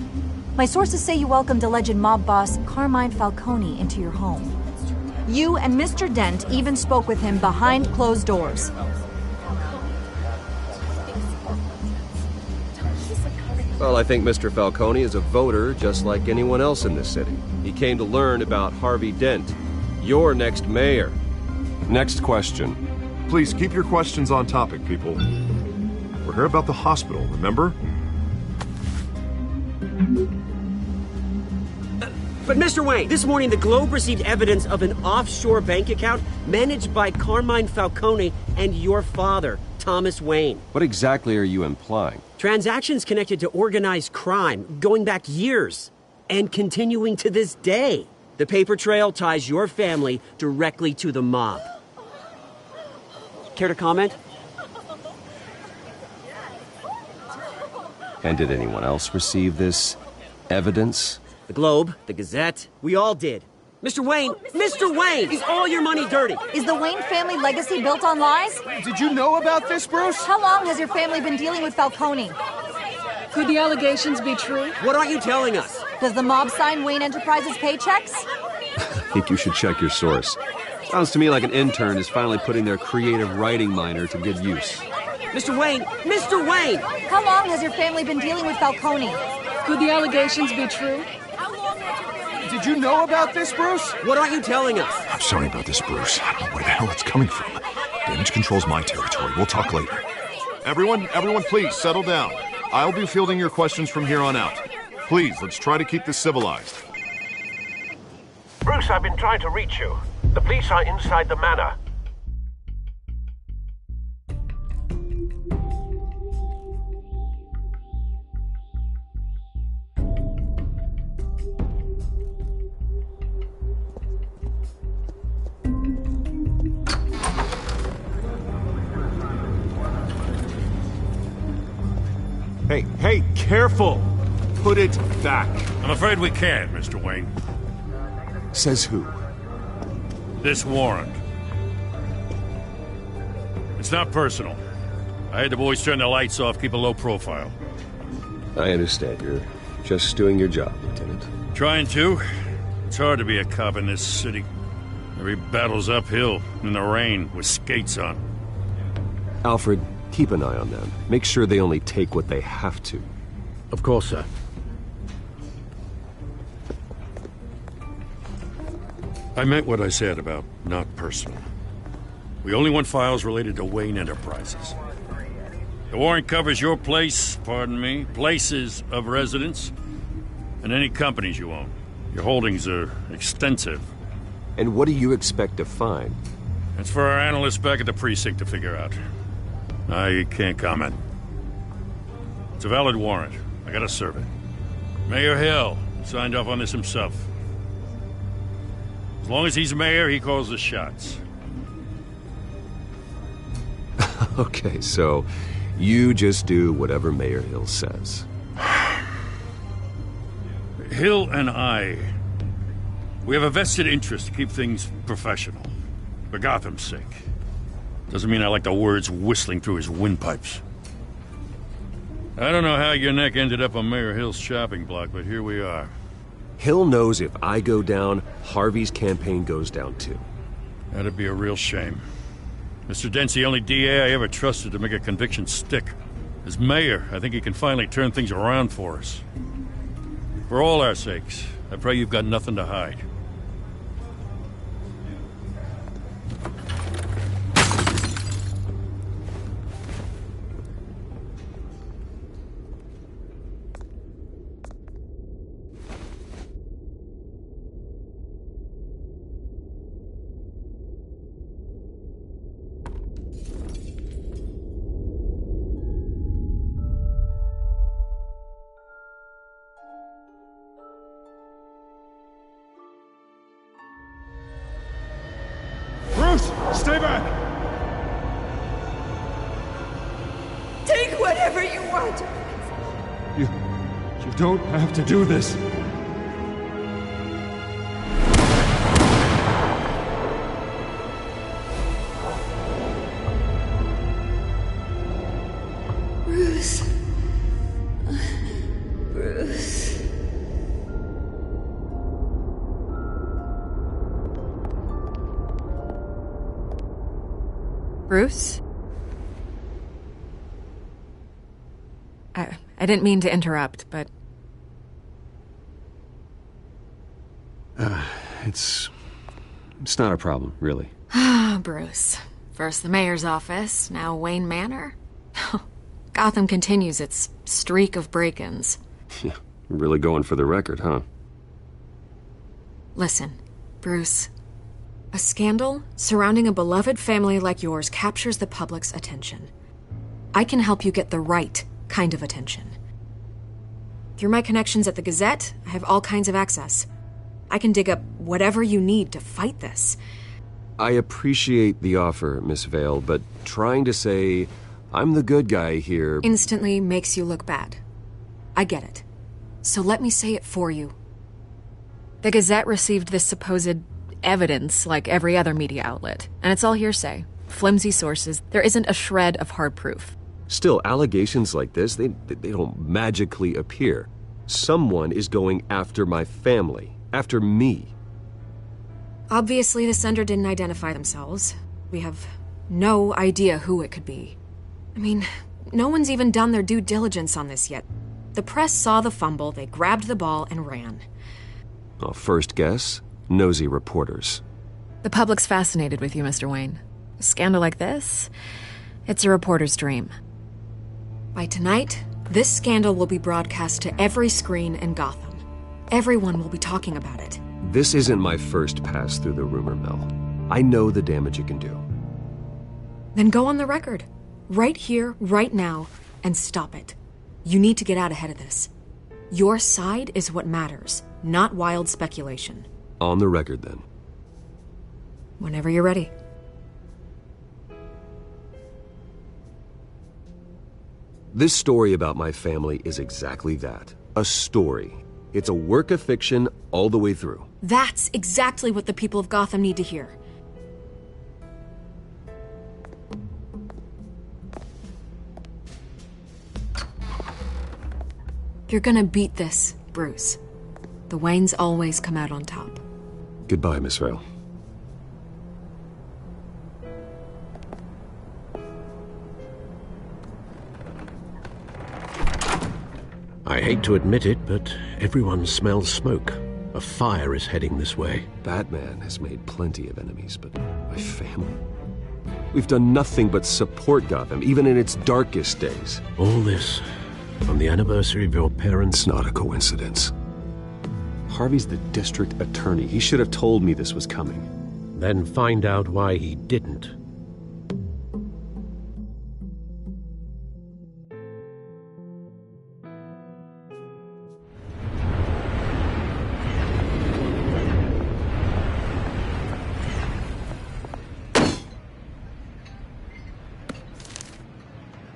My sources say you welcomed alleged mob boss Carmine Falcone into your home. You and Mr. Dent even spoke with him behind closed doors. Well, I think Mr. Falcone is a voter just like anyone else in this city. He came to learn about Harvey Dent, your next mayor. Next question. Please keep your questions on topic, people. We're here about the hospital, remember? But Mr. Wayne, this morning the Globe received evidence of an offshore bank account managed by Carmine Falcone and your father, Thomas Wayne. What exactly are you implying? Transactions connected to organized crime going back years and continuing to this day. The paper trail ties your family directly to the mob. Care to comment? And did anyone else receive this evidence? The Globe, the Gazette, we all did. Mr. Wayne! Mr. Wayne! Is all your money dirty? Is the Wayne family legacy built on lies? Did you know about this, Bruce? How long has your family been dealing with Falcone? Could the allegations be true? What aren't you telling us? Does the mob sign Wayne Enterprises paychecks? I think you should check your source. Sounds to me like an intern is finally putting their creative writing minor to good use. Mr. Wayne! Mr. Wayne! How long has your family been dealing with Falcone? Could the allegations be true? Did you know about this, Bruce? What aren't you telling us? I'm sorry about this, Bruce. I don't know where the hell it's coming from. Damage control's my territory. We'll talk later. Everyone, please settle down. I'll be fielding your questions from here on out. Please, let's try to keep this civilized. Bruce, I've been trying to reach you. The police are inside the manor. Hey, careful! Put it back. I'm afraid we can't, Mr. Wayne. Says who? This warrant. It's not personal. I had the boys turn the lights off, keep a low profile. I understand. You're just doing your job, Lieutenant. Trying to. It's hard to be a cop in this city. Every battle's uphill, in the rain, with skates on. Alfred, keep an eye on them. Make sure they only take what they have to. Of course, sir. I meant what I said about not personal. We only want files related to Wayne Enterprises. The warrant covers your place, pardon me, places of residence, and any companies you own. Your holdings are extensive. And what do you expect to find? That's for our analysts back at the precinct to figure out. I can't comment. It's a valid warrant. I gotta serve it. Mayor Hill signed off on this himself. As long as he's mayor, he calls the shots. Okay, so you just do whatever Mayor Hill says. Hill and I, we have a vested interest to keep things professional. For Gotham's sake. Doesn't mean I like the words whistling through his windpipes. I don't know how your neck ended up on Mayor Hill's shopping block, but here we are. Hill knows if I go down, Harvey's campaign goes down too. That'd be a real shame. Mr. Dent's the only DA I ever trusted to make a conviction stick. As mayor, I think he can finally turn things around for us. For all our sakes, I pray you've got nothing to hide. Stay back! Take whatever you want! You don't have to do this. Bruce. Bruce. Bruce? I didn't mean to interrupt, but... It's not a problem, really. Ah, Bruce. First the mayor's office, now Wayne Manor. Gotham continues its streak of break-ins. Yeah, really going for the record, huh? Listen, Bruce. A scandal surrounding a beloved family like yours captures the public's attention. I can help you get the right kind of attention. Through my connections at the Gazette, I have all kinds of access. I can dig up whatever you need to fight this. I appreciate the offer, Miss Vale, but trying to say I'm the good guy here instantly makes you look bad. I get it. So let me say it for you. The Gazette received this supposed evidence like every other media outlet, and it's all hearsay. Flimsy sources. There isn't a shred of hard proof. Still, allegations like this, they don't magically appear. Someone is going after my family, after me. Obviously, the sender didn't identify themselves. We have no idea who it could be. I mean, no one's even done their due diligence on this yet. The press saw the fumble, they grabbed the ball and ran. Well, first guess, nosy reporters. The public's fascinated with you, Mr. Wayne. A scandal like this, it's a reporter's dream. By tonight, this scandal will be broadcast to every screen in Gotham. Everyone will be talking about it. This isn't my first pass through the rumor mill. I know the damage it can do. Then go on the record. Right here, right now, and stop it. You need to get out ahead of this. Your side is what matters, not wild speculation. On the record, then. Whenever you're ready. This story about my family is exactly that. A story. It's a work of fiction all the way through. That's exactly what the people of Gotham need to hear. You're gonna beat this, Bruce. The Waynes always come out on top. Goodbye, Miss Vale. I hate to admit it, but everyone smells smoke. A fire is heading this way. Batman has made plenty of enemies, but my family? We've done nothing but support Gotham, even in its darkest days. All this on the anniversary of your parents? It's not a coincidence. Harvey's the district attorney. He should have told me this was coming. Then find out why he didn't.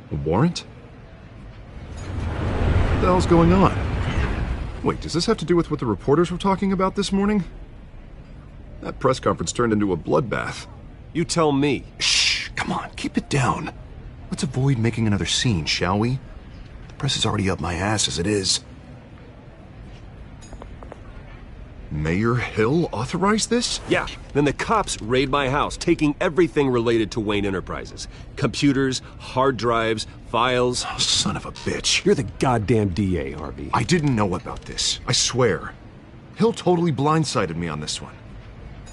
A warrant? What the hell's going on? Wait, does this have to do with what the reporters were talking about this morning? That press conference turned into a bloodbath. You tell me. Shh, come on, keep it down. Let's avoid making another scene, shall we? The press is already up my ass as it is. Mayor Hill authorized this? Yeah, then the cops raid my house, taking everything related to Wayne Enterprises. Computers, hard drives, files. Oh, son of a bitch. You're the goddamn DA, Harvey. I didn't know about this, I swear. Hill totally blindsided me on this one.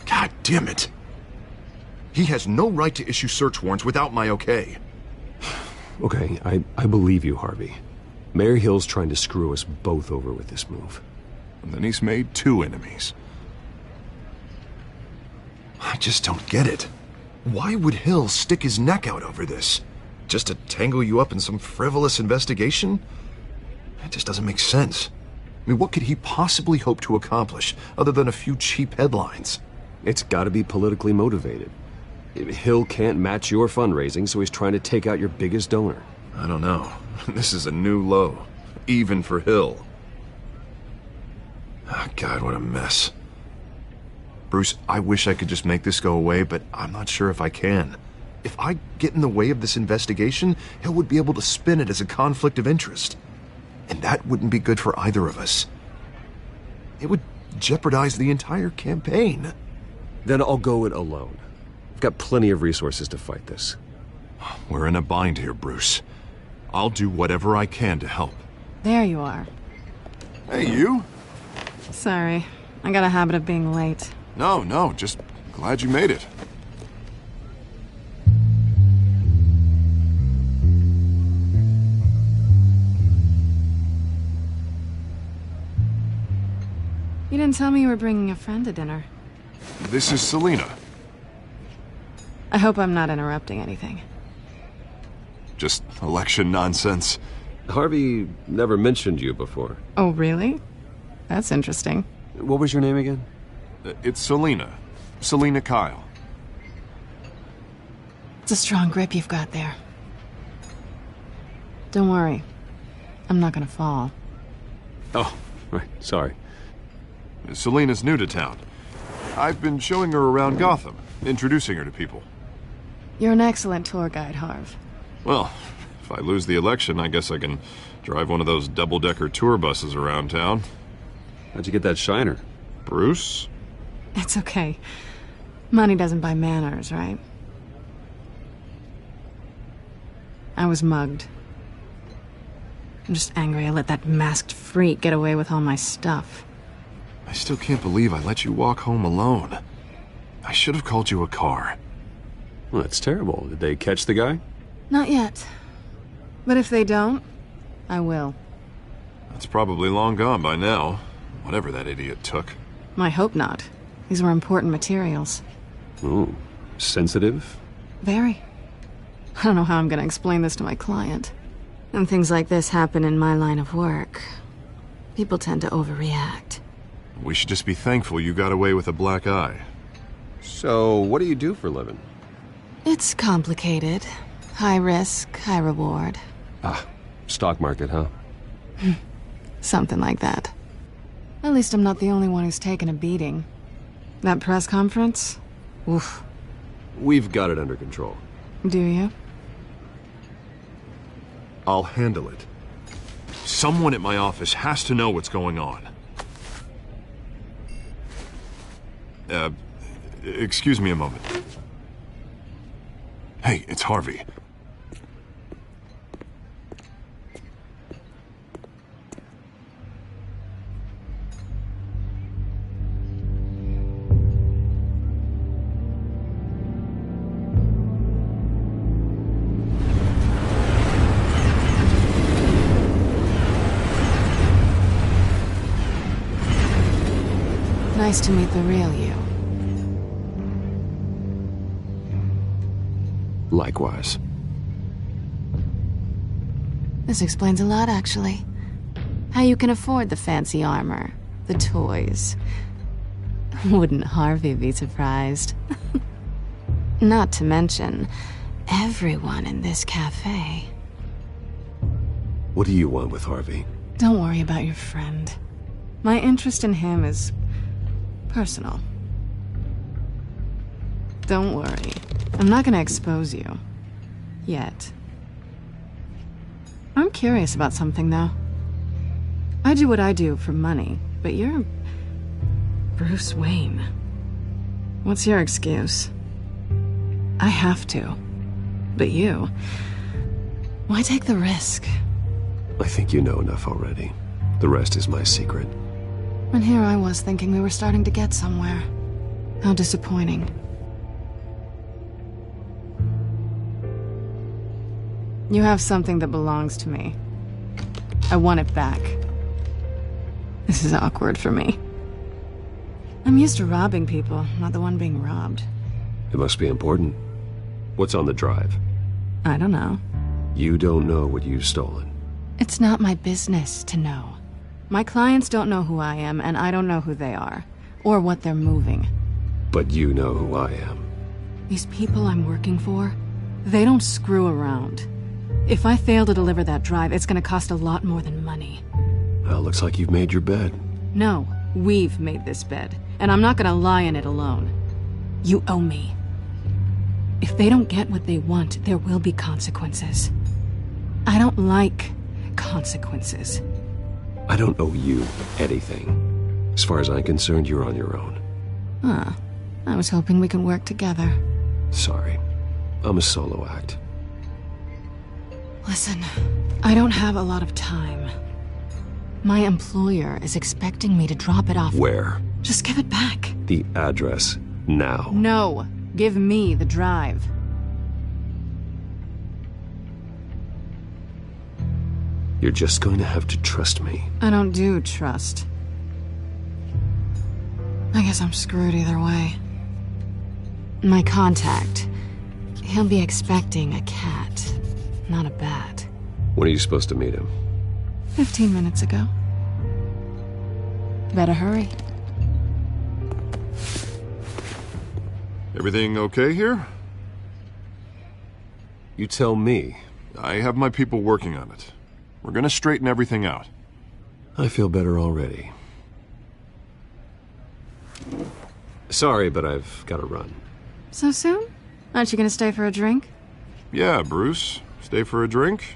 God damn it. He has no right to issue search warrants without my okay. Okay, I believe you, Harvey. Mayor Hill's trying to screw us both over with this move. And then he's made 2 enemies. I just don't get it. Why would Hill stick his neck out over this? Just to tangle you up in some frivolous investigation? It just doesn't make sense. I mean, what could he possibly hope to accomplish other than a few cheap headlines? It's gotta be politically motivated. Hill can't match your fundraising, so he's trying to take out your biggest donor. I don't know. This is a new low. Even for Hill. Oh, God, what a mess. Bruce, I wish I could just make this go away, but I'm not sure if I can. If I get in the way of this investigation, Hill would be able to spin it as a conflict of interest. And that wouldn't be good for either of us. It would jeopardize the entire campaign. Then I'll go it alone. I've got plenty of resources to fight this. We're in a bind here, Bruce. I'll do whatever I can to help. There you are. Hey, you? Sorry. I got a habit of being late. No, just glad you made it. You didn't tell me you were bringing a friend to dinner. This is Selina. I hope I'm not interrupting anything. Just election nonsense. Harvey never mentioned you before. Oh, really? That's interesting. What was your name again? It's Selina. Selina Kyle. It's a strong grip you've got there. Don't worry. I'm not gonna fall. Oh, right. Sorry. Selena's new to town. I've been showing her around Gotham, introducing her to people. You're an excellent tour guide, Harv. Well, if I lose the election, I guess I can drive one of those double-decker tour buses around town. How'd you get that shiner? Bruce? It's okay. Money doesn't buy manners, right? I was mugged. I'm just angry I let that masked freak get away with all my stuff. I still can't believe I let you walk home alone. I should have called you a car. Well, that's terrible. Did they catch the guy? Not yet. But if they don't, I will. That's probably long gone by now, whatever that idiot took. I hope not. These were important materials. Ooh, sensitive? Very. I don't know how I'm gonna explain this to my client. When things like this happen in my line of work, people tend to overreact. We should just be thankful you got away with a black eye. So, what do you do for a living? It's complicated. High risk, high reward. Ah, stock market, huh? Something like that. At least I'm not the only one who's taken a beating. That press conference? Oof. We've got it under control. Do you? I'll handle it. Someone at my office has to know what's going on. Excuse me a moment. Hey, it's Harvey. Nice to meet the real you. Likewise. This explains a lot, actually. How you can afford the fancy armor, the toys. Wouldn't Harvey be surprised? Not to mention, everyone in this cafe. What do you want with Harvey? Don't worry about your friend. My interest in him is personal. Don't worry. I'm not gonna expose you. Yet. I'm curious about something, though. I do what I do for money, but you're Bruce Wayne. What's your excuse? I have to. But you... why take the risk? I think you know enough already. The rest is my secret. And here I was thinking we were starting to get somewhere. How disappointing. You have something that belongs to me. I want it back. This is awkward for me. I'm used to robbing people, not the one being robbed. It must be important. What's on the drive? I don't know. You don't know what you've stolen. It's not my business to know. My clients don't know who I am, and I don't know who they are, or what they're moving. But you know who I am. These people I'm working for, they don't screw around. If I fail to deliver that drive, it's gonna cost a lot more than money. Well, looks like you've made your bed. No, we've made this bed, and I'm not gonna lie in it alone. You owe me. If they don't get what they want, there will be consequences. I don't like consequences. I don't owe you anything. As far as I'm concerned, you're on your own. Huh. I was hoping we could work together. Sorry. I'm a solo act. Listen, I don't have a lot of time. My employer is expecting me to drop it off. Where? Just give it back. The address, now. No. Give me the drive. You're just going to have to trust me. I don't do trust. I guess I'm screwed either way. My contact, he'll be expecting a cat, not a bat. When are you supposed to meet him? 15 minutes ago. Better hurry. Everything okay here? You tell me. I have my people working on it. We're gonna straighten everything out. I feel better already. Sorry, but I've got to run. So soon? Aren't you gonna stay for a drink? Yeah, Bruce. Stay for a drink?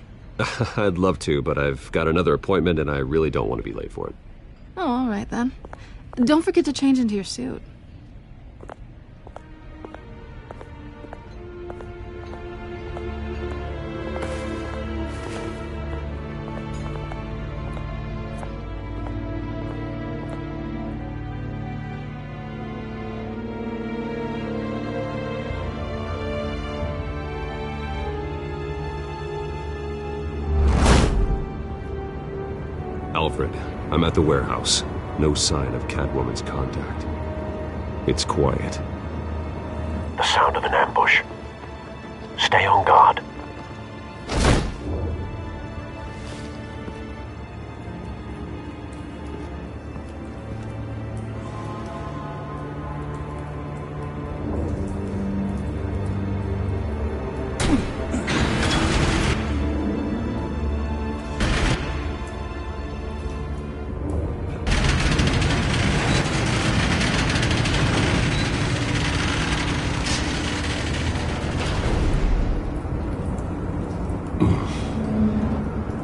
I'd love to, but I've got another appointment and I really don't want to be late for it. Oh, all right then. Don't forget to change into your suit. Alfred, I'm at the warehouse. No sign of Catwoman's contact. It's quiet. The sound of an ambush. Stay on guard.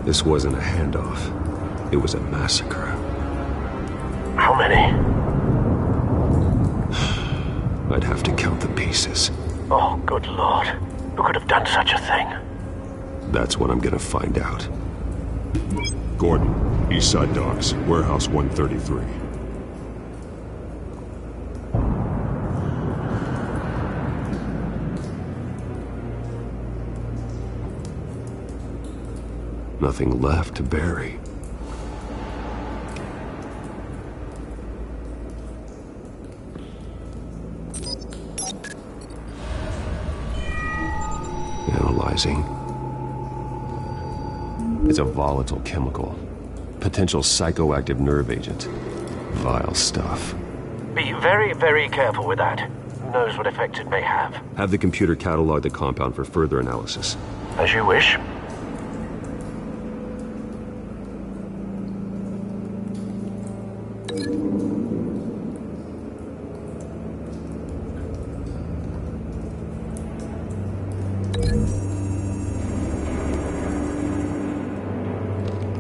This wasn't a handoff. It was a massacre. How many? I'd have to count the pieces. Oh, good Lord. Who could have done such a thing? That's what I'm gonna find out. Gordon, Eastside Docks, Warehouse 133. Nothing left to bury. Analyzing. It's a volatile chemical. Potential psychoactive nerve agent. Vile stuff. Be very, very careful with that. Who knows what effect it may have. Have the computer catalog the compound for further analysis. As you wish.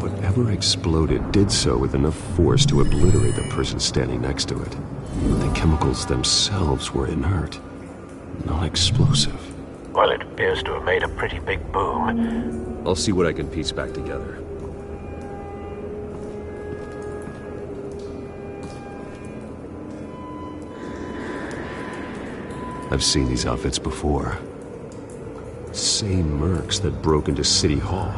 Whatever exploded did so with enough force to obliterate the person standing next to it. But the chemicals themselves were inert, not explosive. Well, it appears to have made a pretty big boom. I'll see what I can piece back together. I've seen these outfits before. Same mercs that broke into City Hall.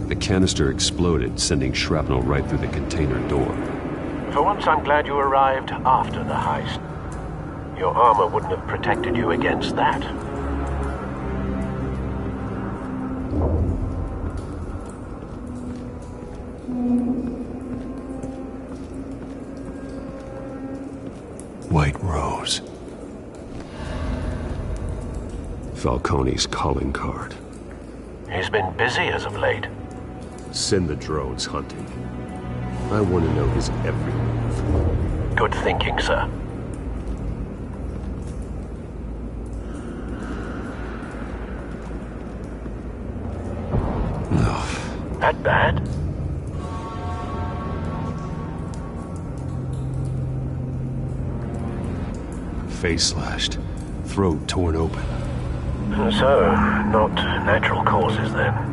The canister exploded, sending shrapnel right through the container door. For once, I'm glad you arrived after the heist. Your armor wouldn't have protected you against that. White Rose. Falcone's calling card. He's been busy as of late. Send the drones hunting. I want to know his every move. Good thinking, sir. No. That bad? Face slashed. Throat torn open. So, not natural causes then.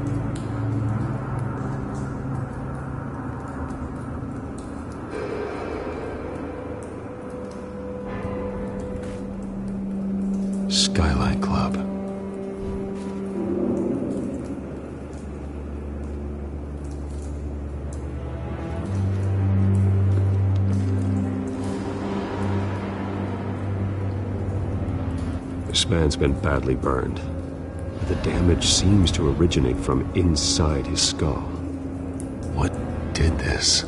Skyline Club. This man's been badly burned. The damage seems to originate from inside his skull. What did this?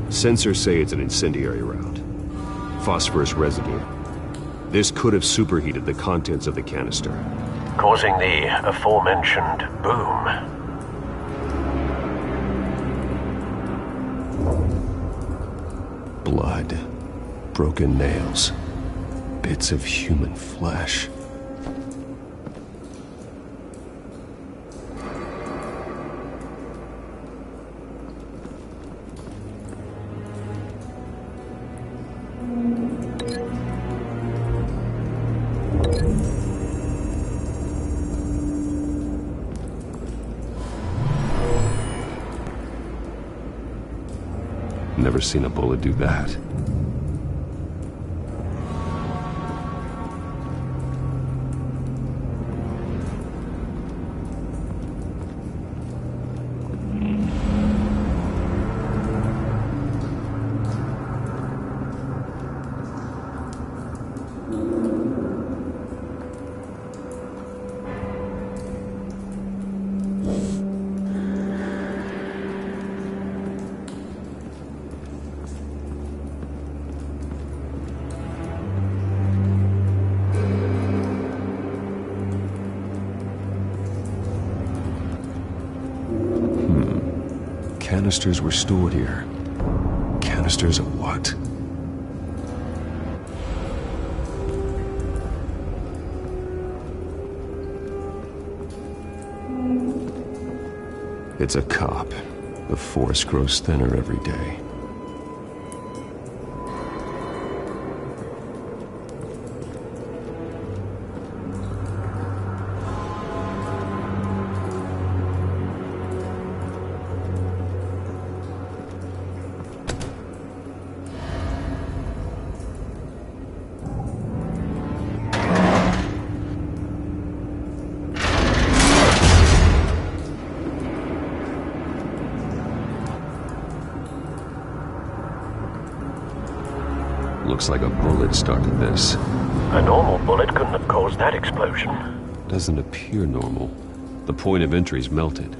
Sensors say it's an incendiary route. Phosphorus residue. This could have superheated the contents of the canister, causing the aforementioned boom. Blood, broken nails, bits of human flesh. Never seen a bullet do that. Canisters were stored here. Canisters of what? It's a cop. The force grows thinner every day. Looks like a bullet started this. A normal bullet couldn't have caused that explosion. Doesn't appear normal. The point of entry's melted.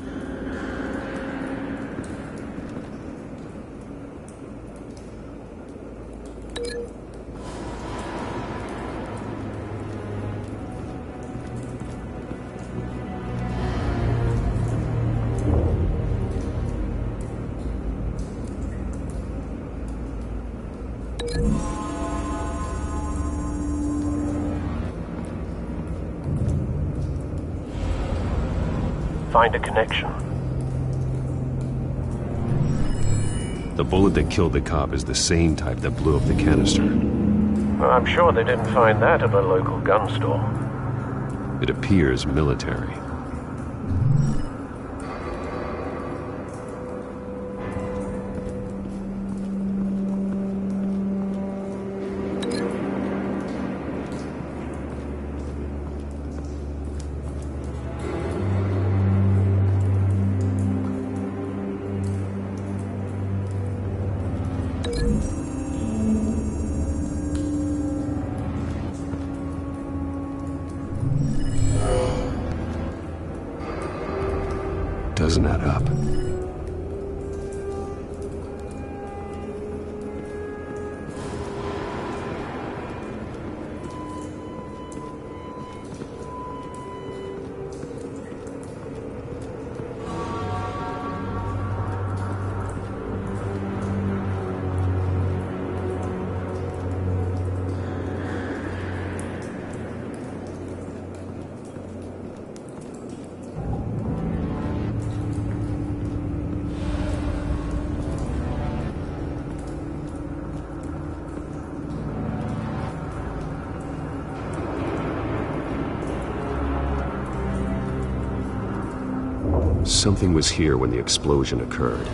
Find a connection. The bullet that killed the cop is the same type that blew up the canister. Well, I'm sure they didn't find that at a local gun store. It appears military. Doesn't add up. something was here when the explosion occurred.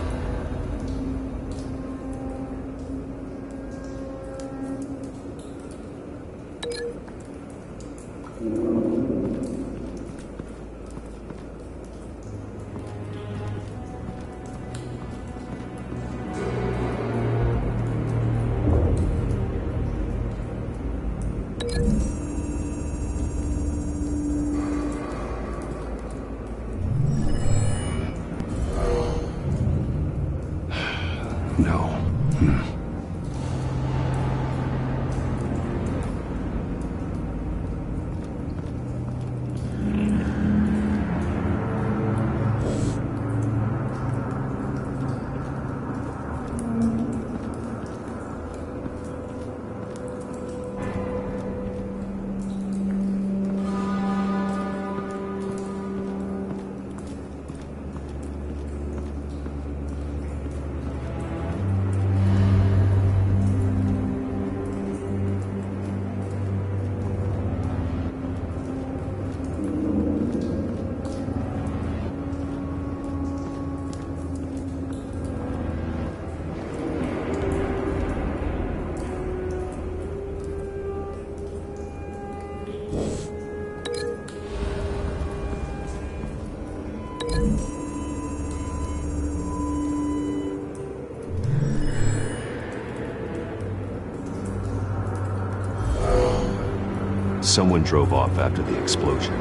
Someone drove off after the explosion.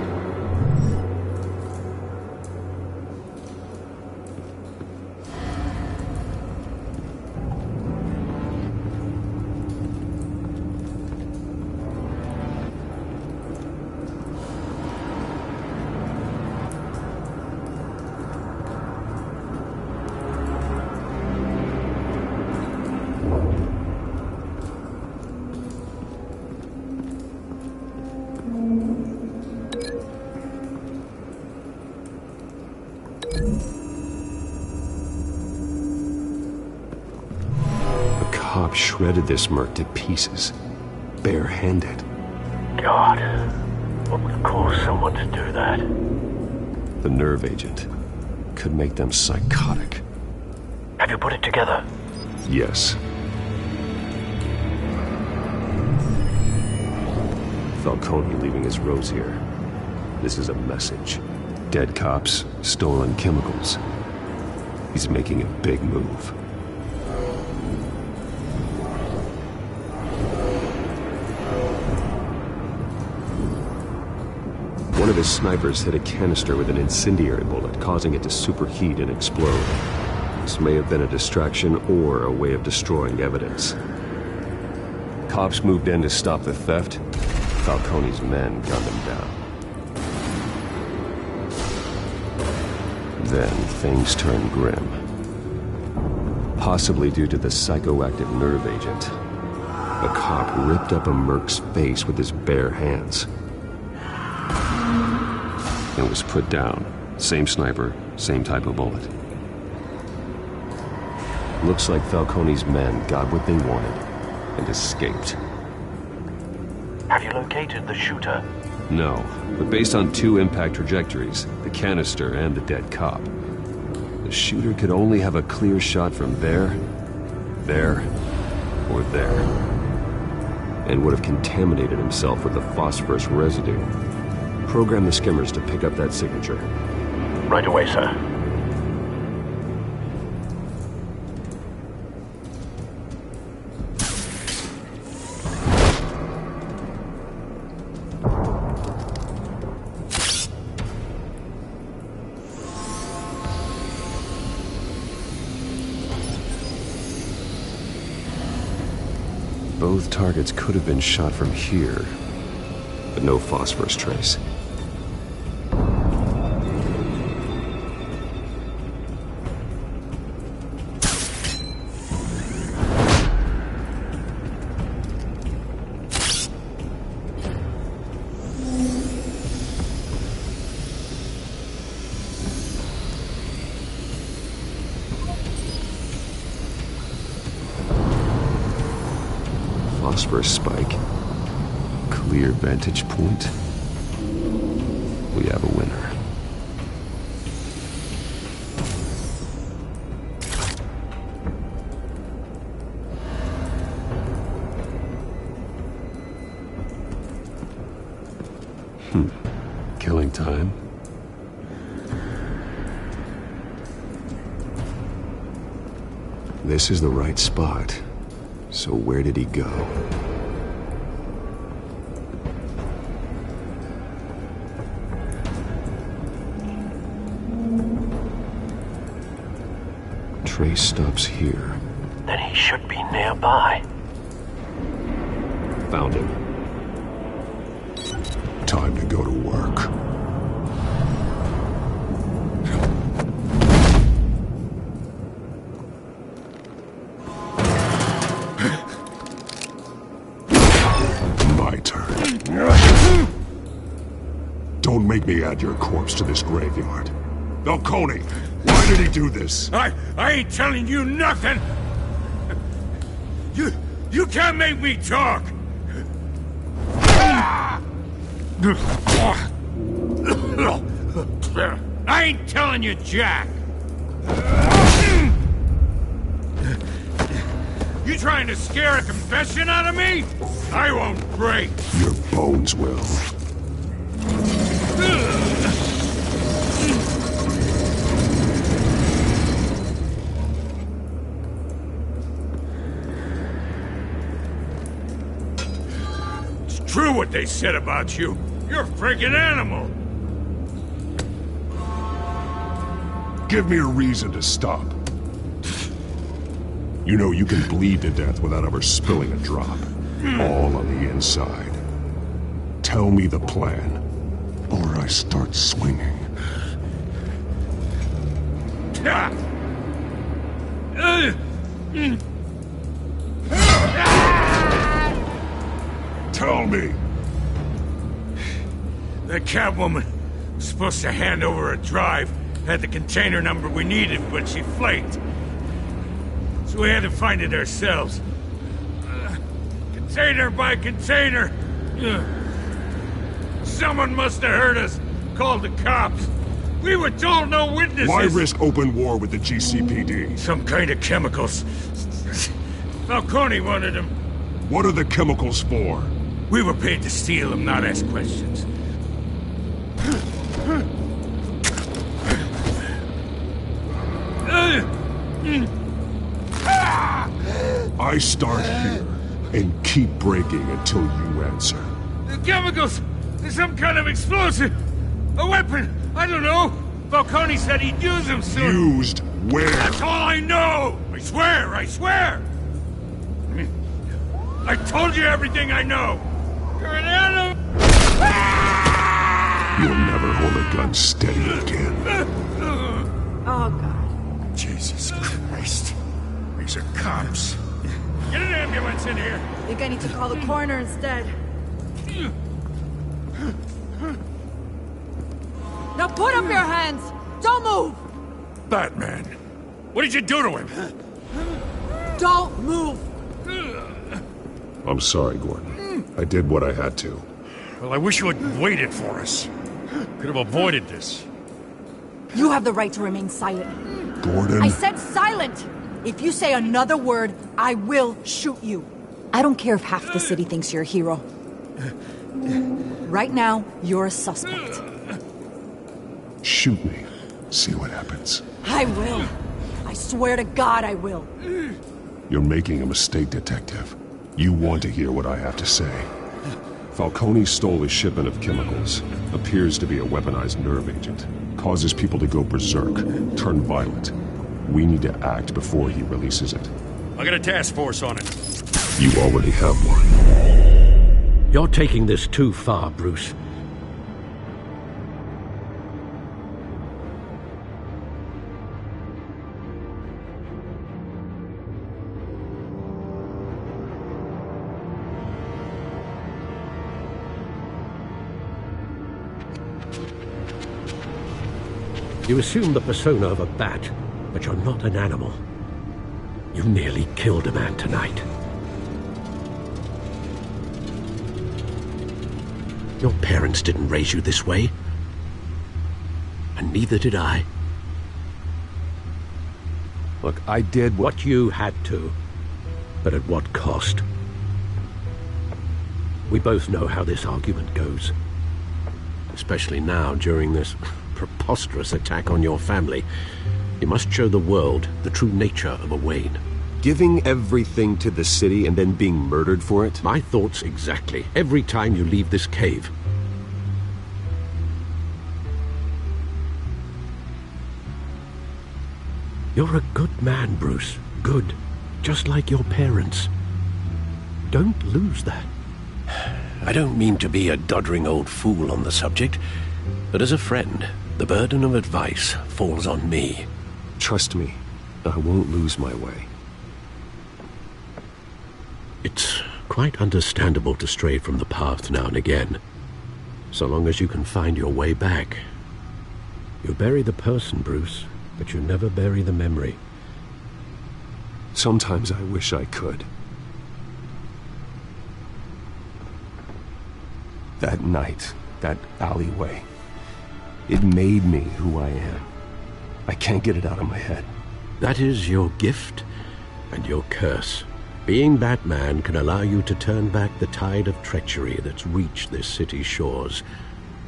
Cop shredded this merc to pieces, bare-handed. God, what would cause someone to do that? The nerve agent could make them psychotic. Have you put it together? Yes. Falcone leaving his rose here. This is a message. Dead cops, stolen chemicals. He's making a big move. One of his snipers hit a canister with an incendiary bullet, causing it to superheat and explode. This may have been a distraction or a way of destroying evidence. Cops moved in to stop the theft. Falcone's men gunned him down. Then things turned grim. Possibly due to the psychoactive nerve agent. A cop ripped up a merc's face with his bare hands. And was put down. Same sniper, same type of bullet. Looks like Falcone's men got what they wanted and escaped. Have you located the shooter? No, but based on two impact trajectories, the canister and the dead cop, the shooter could only have a clear shot from there, or there, and would have contaminated himself with the phosphorus residue. Program the skimmers to pick up that signature. Right away, sir. Both targets could have been shot from here, but no phosphorus trace. Phosphorus spike. Clear vantage point. We have a winner. killing time? This is the right spot. So where did he go? Trace stops here. Then he should be nearby. Found him. Time to go to work. My turn. Don't make me add your corpse to this graveyard. Falcone, why did he do this? I ain't telling you nothing! You can't make me talk! I ain't telling you jack! You trying to scare a confession out of me? I won't break! Your bones will. It's true what they said about you. You're a freaking animal! Give me a reason to stop. You know you can bleed to death without ever spilling a drop. All on the inside. Tell me the plan, or I start swinging. Tell me. That Catwoman was supposed to hand over a drive, had the container number we needed, but she flaked. So we had to find it ourselves. Container by container. Someone must have heard us, called the cops. We were told no witnesses. Why risk open war with the GCPD? Some kind of chemicals. Falcone wanted them. What are the chemicals for? We were paid to steal them, not ask questions. I start here and keep breaking until you answer. The chemicals! There's some kind of explosive! A weapon! I don't know! Falcone said he'd use them soon! Used where? That's all I know! I swear! I swear! I told you everything I know! You're an animal! You'll never hold a gun steady again. Oh, God. Jesus Christ. These are cops. Get an ambulance in here! I think I need to call the coroner instead. Now put up your hands! Don't move! Batman, what did you do to him? Don't move! I'm sorry, Gordon. I did what I had to. Well, I wish you had waited for us. Could have avoided this. You have the right to remain silent. Gordon? I said silent! If you say another word, I will shoot you. I don't care if half the city thinks you're a hero. Right now, you're a suspect. Shoot me. See what happens. I will. I swear to God I will. You're making a mistake, Detective. You want to hear what I have to say. Falcone stole a shipment of chemicals. Appears to be a weaponized nerve agent. Causes people to go berserk, turn violent. We need to act before he releases it. I got a task force on it. You already have one. You're taking this too far, Bruce. You assume the persona of a bat, but you're not an animal. You nearly killed a man tonight. Your parents didn't raise you this way. And neither did I. Look, I did what you had to. But at what cost? We both know how this argument goes. especially now during this preposterous attack on your family. You must show the world the true nature of a Wayne. Giving everything to the city and then being murdered for it? My thoughts exactly. Every time you leave this cave. You're a good man, Bruce. Good. Just like your parents. Don't lose that. I don't mean to be a doddering old fool on the subject, but as a friend, the burden of advice falls on me. Trust me, I won't lose my way. It's quite understandable to stray from the path now and again, so long as you can find your way back. You bury the person, Bruce, but you never bury the memory. Sometimes I wish I could. That night, that alleyway, it made me who I am. I can't get it out of my head. That is your gift and your curse. Being Batman can allow you to turn back the tide of treachery that's reached this city's shores,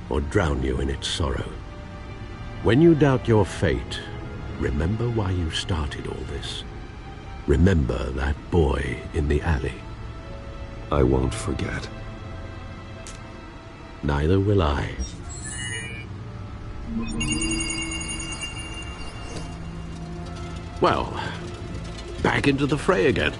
or drown you in its sorrow. When you doubt your fate, remember why you started all this. Remember that boy in the alley. I won't forget. Neither will I. Well, back into the fray again.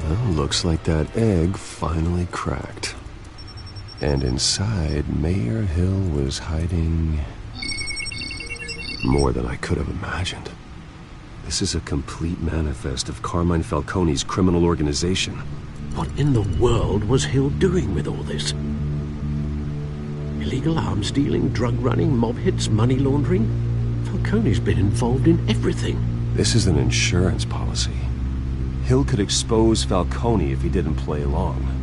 Well, looks like that egg finally cracked. And inside, Mayor Hill was hiding more than I could have imagined. This is a complete manifest of Carmine Falcone's criminal organization. What in the world was Hill doing with all this? Illegal arms dealing, drug running, mob hits, money laundering? Falcone's been involved in everything. This is an insurance policy. Hill could expose Falcone if he didn't play along.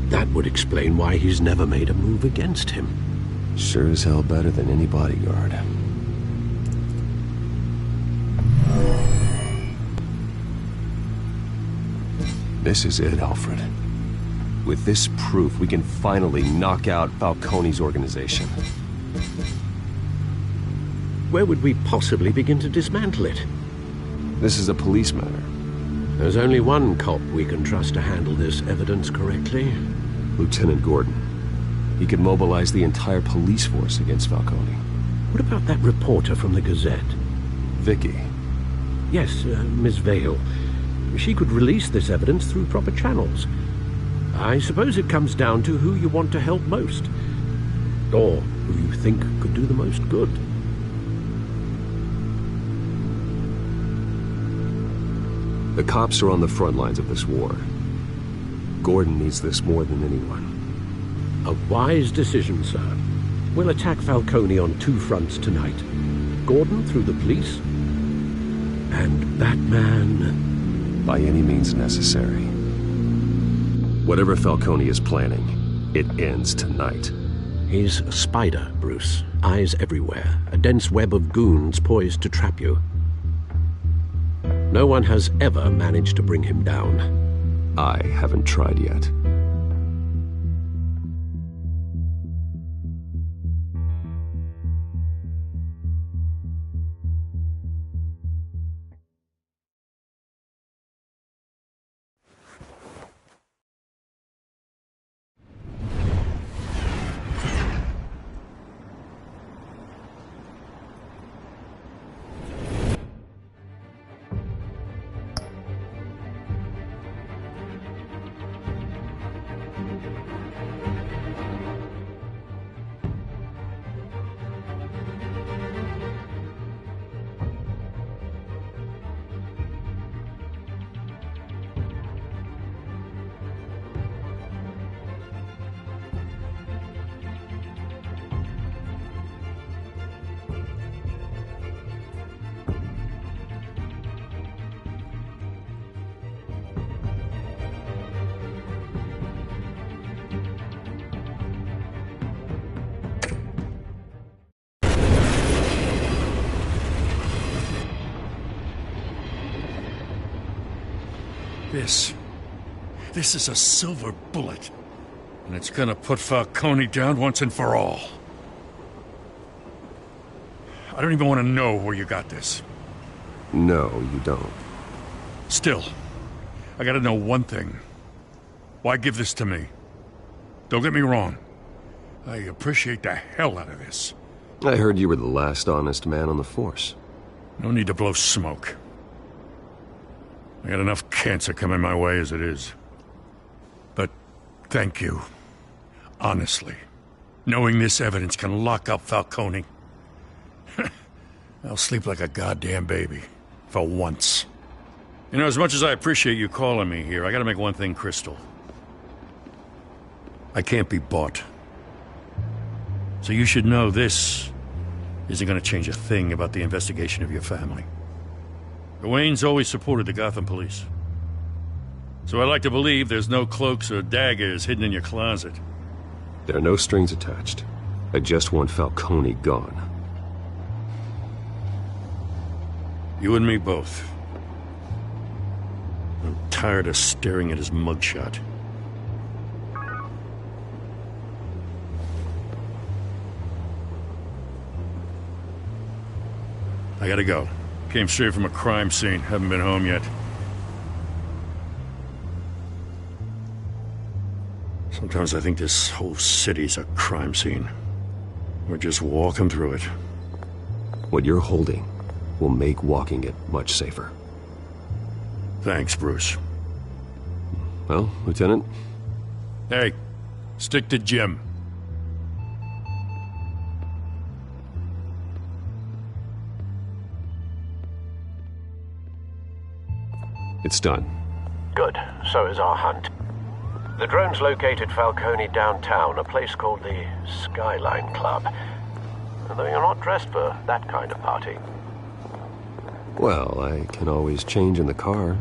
That would explain why he's never made a move against him. Sure as hell better than any bodyguard. This is it, Alfred. With this proof, we can finally knock out Falcone's organization. Where would we possibly begin to dismantle it? This is a police matter. There's only one cop we can trust to handle this evidence correctly. Lieutenant Gordon. He could mobilize the entire police force against Falcone. What about that reporter from the Gazette? Vicky. Yes, Miss Vale. She could release this evidence through proper channels. I suppose it comes down to who you want to help most. Or who you think could do the most good. The cops are on the front lines of this war. Gordon needs this more than anyone. A wise decision, sir. We'll attack Falcone on two fronts tonight. Gordon through the police, and Batman... by any means necessary. Whatever Falcone is planning, it ends tonight. He's a spider, Bruce. Eyes everywhere. A dense web of goons poised to trap you. No one has ever managed to bring him down. I haven't tried yet. This is a silver bullet. And it's gonna put Falcone down once and for all. I don't even want to know where you got this. No, you don't. Still, I gotta know one thing. Why give this to me? Don't get me wrong. I appreciate the hell out of this. I heard you were the last honest man on the force. No need to blow smoke. I got enough cancer coming my way as it is. But thank you. Honestly. Knowing this evidence can lock up Falcone. I'll sleep like a goddamn baby. For once. You know, as much as I appreciate you calling me here, I gotta make one thing crystal. I can't be bought. So you should know this isn't gonna change a thing about the investigation of your family. The Waynes always supported the Gotham police. So I like to believe there's no cloaks or daggers hidden in your closet. There are no strings attached. I just want Falcone gone. You and me both. I'm tired of staring at his mugshot. I gotta go. Came straight from a crime scene. Haven't been home yet. Sometimes I think this whole city's a crime scene. We're just walking through it. What you're holding will make walking it much safer. Thanks, Bruce. Well, Lieutenant? Hey, stick to Jim. It's done. Good. So is our hunt. The drones located Falcone downtown, a place called the Skyline Club. Though you're not dressed for that kind of party. Well, I can always change in the car.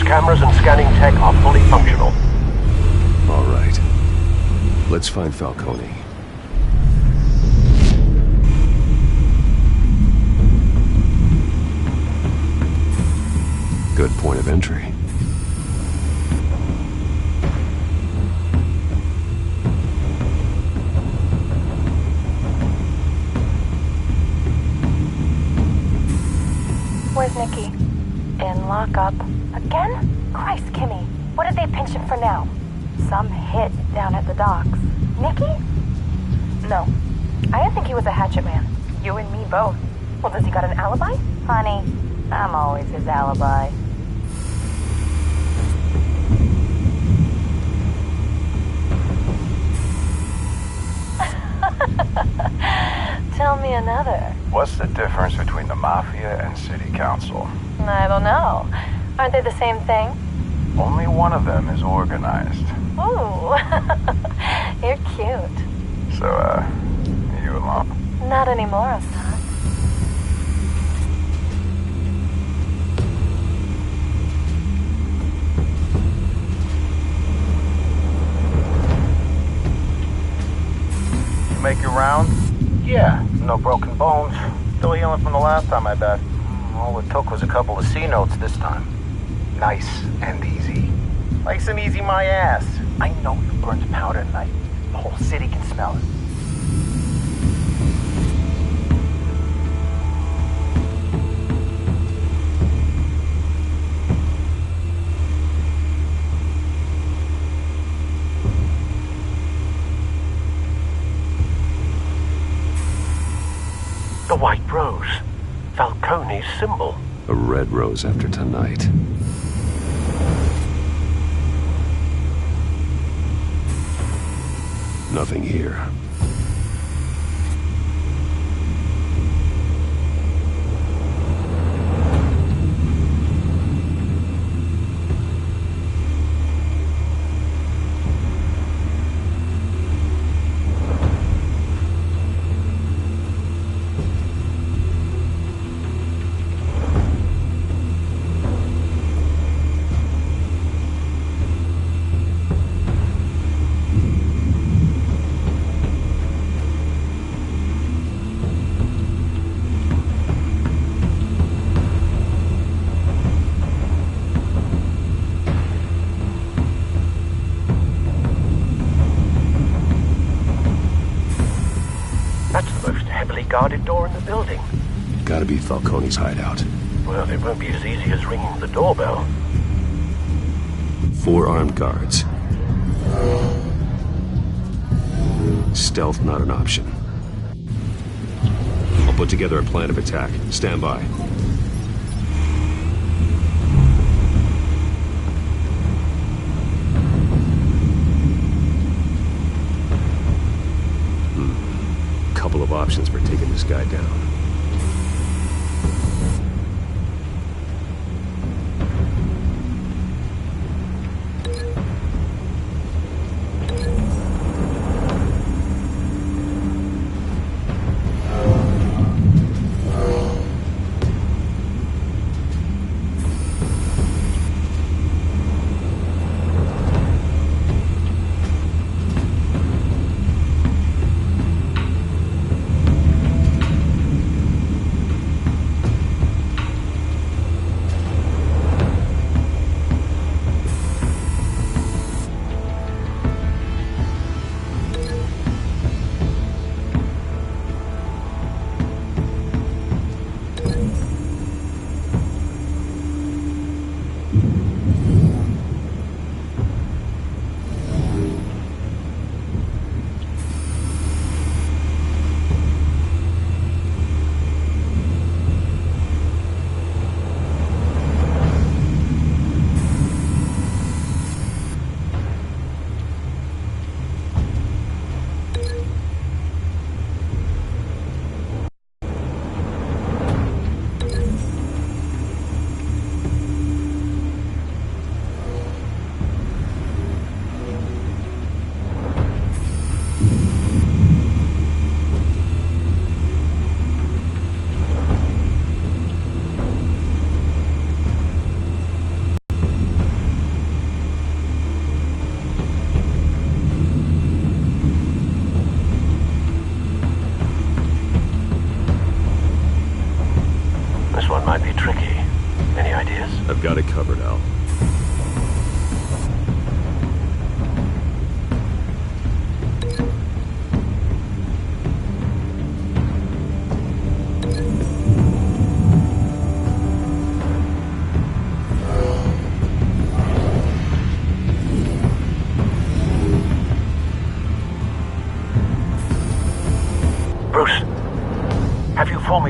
Cameras and scanning tech are fully functional. All right. Let's find Falcone. Good point of entry. Where's Nicky? In lockup. Again? Christ, Kimmy. What did they pinch him for now? Some hit down at the docks. Nicky? No. I didn't think he was a hatchet man. You and me both. Well, does he got an alibi? Honey, I'm always his alibi. Tell me another. What's the difference between the Mafia and City Council? I don't know. Aren't they the same thing? Only one of them is organized. Ooh. You're cute. So, you alone? Not anymore, Assad. Make your round? Yeah, no broken bones. Still healing from the last time, I bet. All it took was a couple of C notes this time. Nice and easy. Nice and easy, my ass. I know you burned powder tonight. The whole city can smell it. The white rose. Falcone's symbol. A red rose after tonight. Nothing here. Guarded door in the building. Gotta be Falcone's hideout. Well, it won't be as easy as ringing the doorbell. 4 armed guards. Stealth not an option. I'll put together a plan of attack. Stand by. Couple of options for taking this guy down.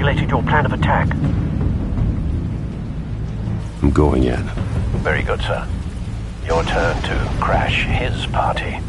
formulated your plan of attack? I'm going in. Very good, sir. Your turn to crash his party.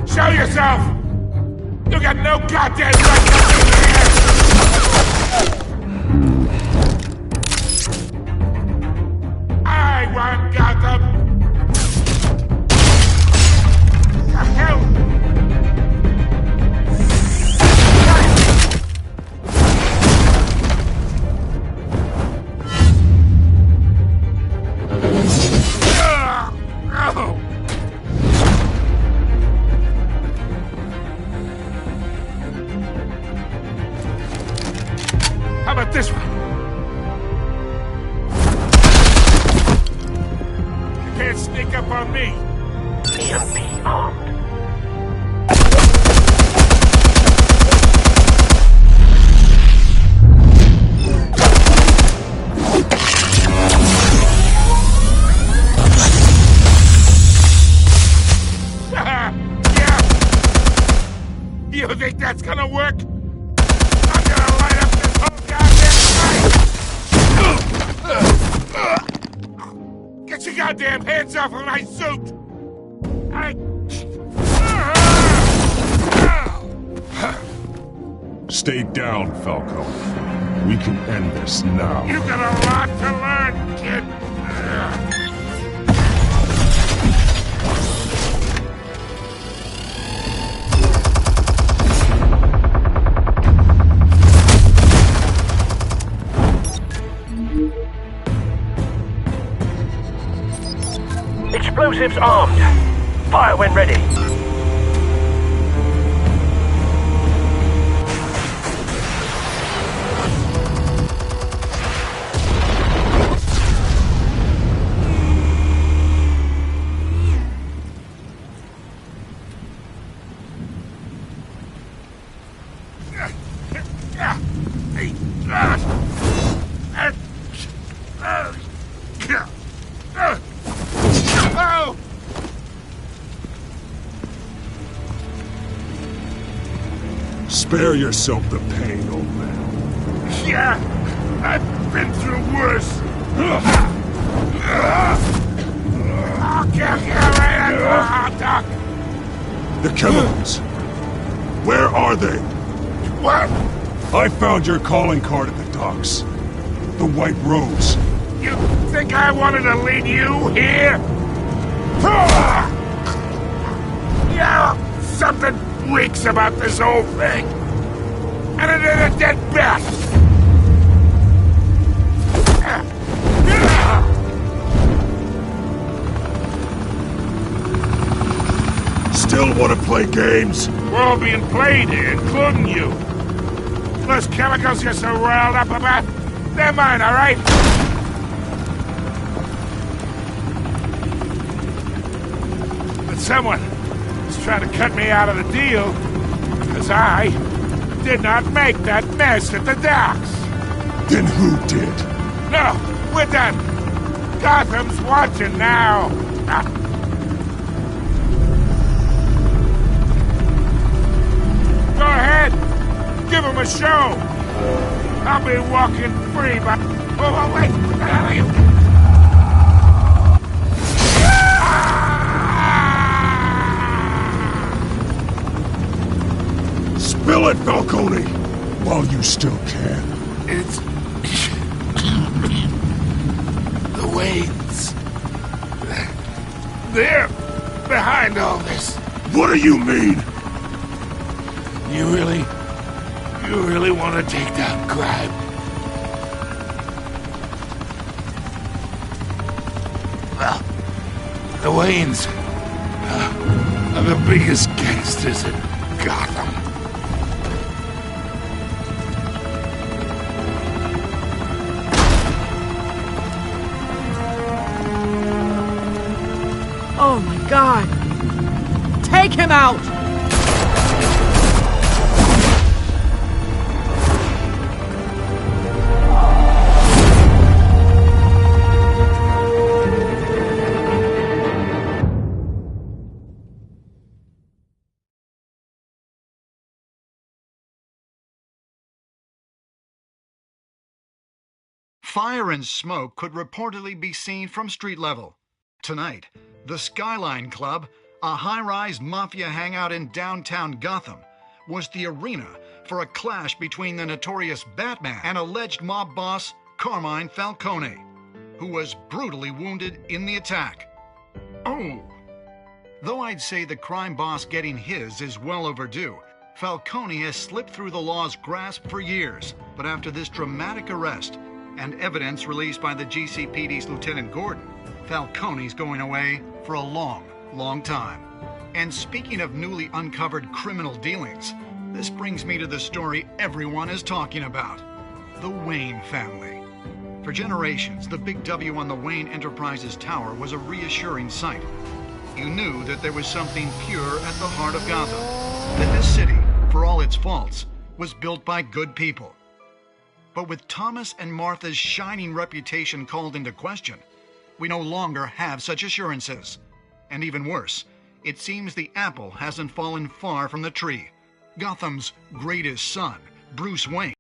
Show yourself! You got no goddamn right to be here! I want Gotham! The hell? How about this one? You can't sneak up on me. EMP armed. Yeah. You think that's gonna work? I'm gonna light up this whole goddamn place! Get your goddamn hands off of my suit! Stay down, Falcone. We can end this now. You got a lot to learn, kid! Explosives armed. Fire when ready. Spare yourself the pain, old man. Yeah, I've been through worse. I'll kill you right at the hot dog. The chemicals. Where are they? What? I found your calling card at the docks. The White Rose. You think I wanted to lead you here? Yeah, something reeks about this whole thing. And it is a dead bat. Still want to play games? We're all being played here, including you. Those chemicals you're so riled up about, they're mine, all right? someone is trying to cut me out of the deal, because I did not make that mess at the docks. Then who did? No, we're done. Gotham's watching now. Go ahead. Give him a show. I'll be walking free by... Oh, wait. What the hell are you? Spill it, Falcone, while you still can. It's... the Waynes. They're behind all this. What do you mean? You really want to take down crime? Well, the Waynes are the biggest gangsters in Gotham. Oh my God! Take him out! Fire and smoke could reportedly be seen from street level. Tonight, the Skyline Club, a high-rise mafia hangout in downtown Gotham, was the arena for a clash between the notorious Batman and alleged mob boss Carmine Falcone, who was brutally wounded in the attack. Oh! Though I'd say the crime boss getting his is well overdue, Falcone has slipped through the law's grasp for years. But after this dramatic arrest and evidence released by the GCPD's Lieutenant Gordon, Falcone's going away for a long, long time. And speaking of newly uncovered criminal dealings, this brings me to the story everyone is talking about: the Wayne family. For generations, the big W on the Wayne Enterprises Tower was a reassuring sight. You knew that there was something pure at the heart of Gotham, that this city, for all its faults, was built by good people. But with Thomas and Martha's shining reputation called into question, we no longer have such assurances. And even worse, it seems the apple hasn't fallen far from the tree. Gotham's greatest son, Bruce Wayne,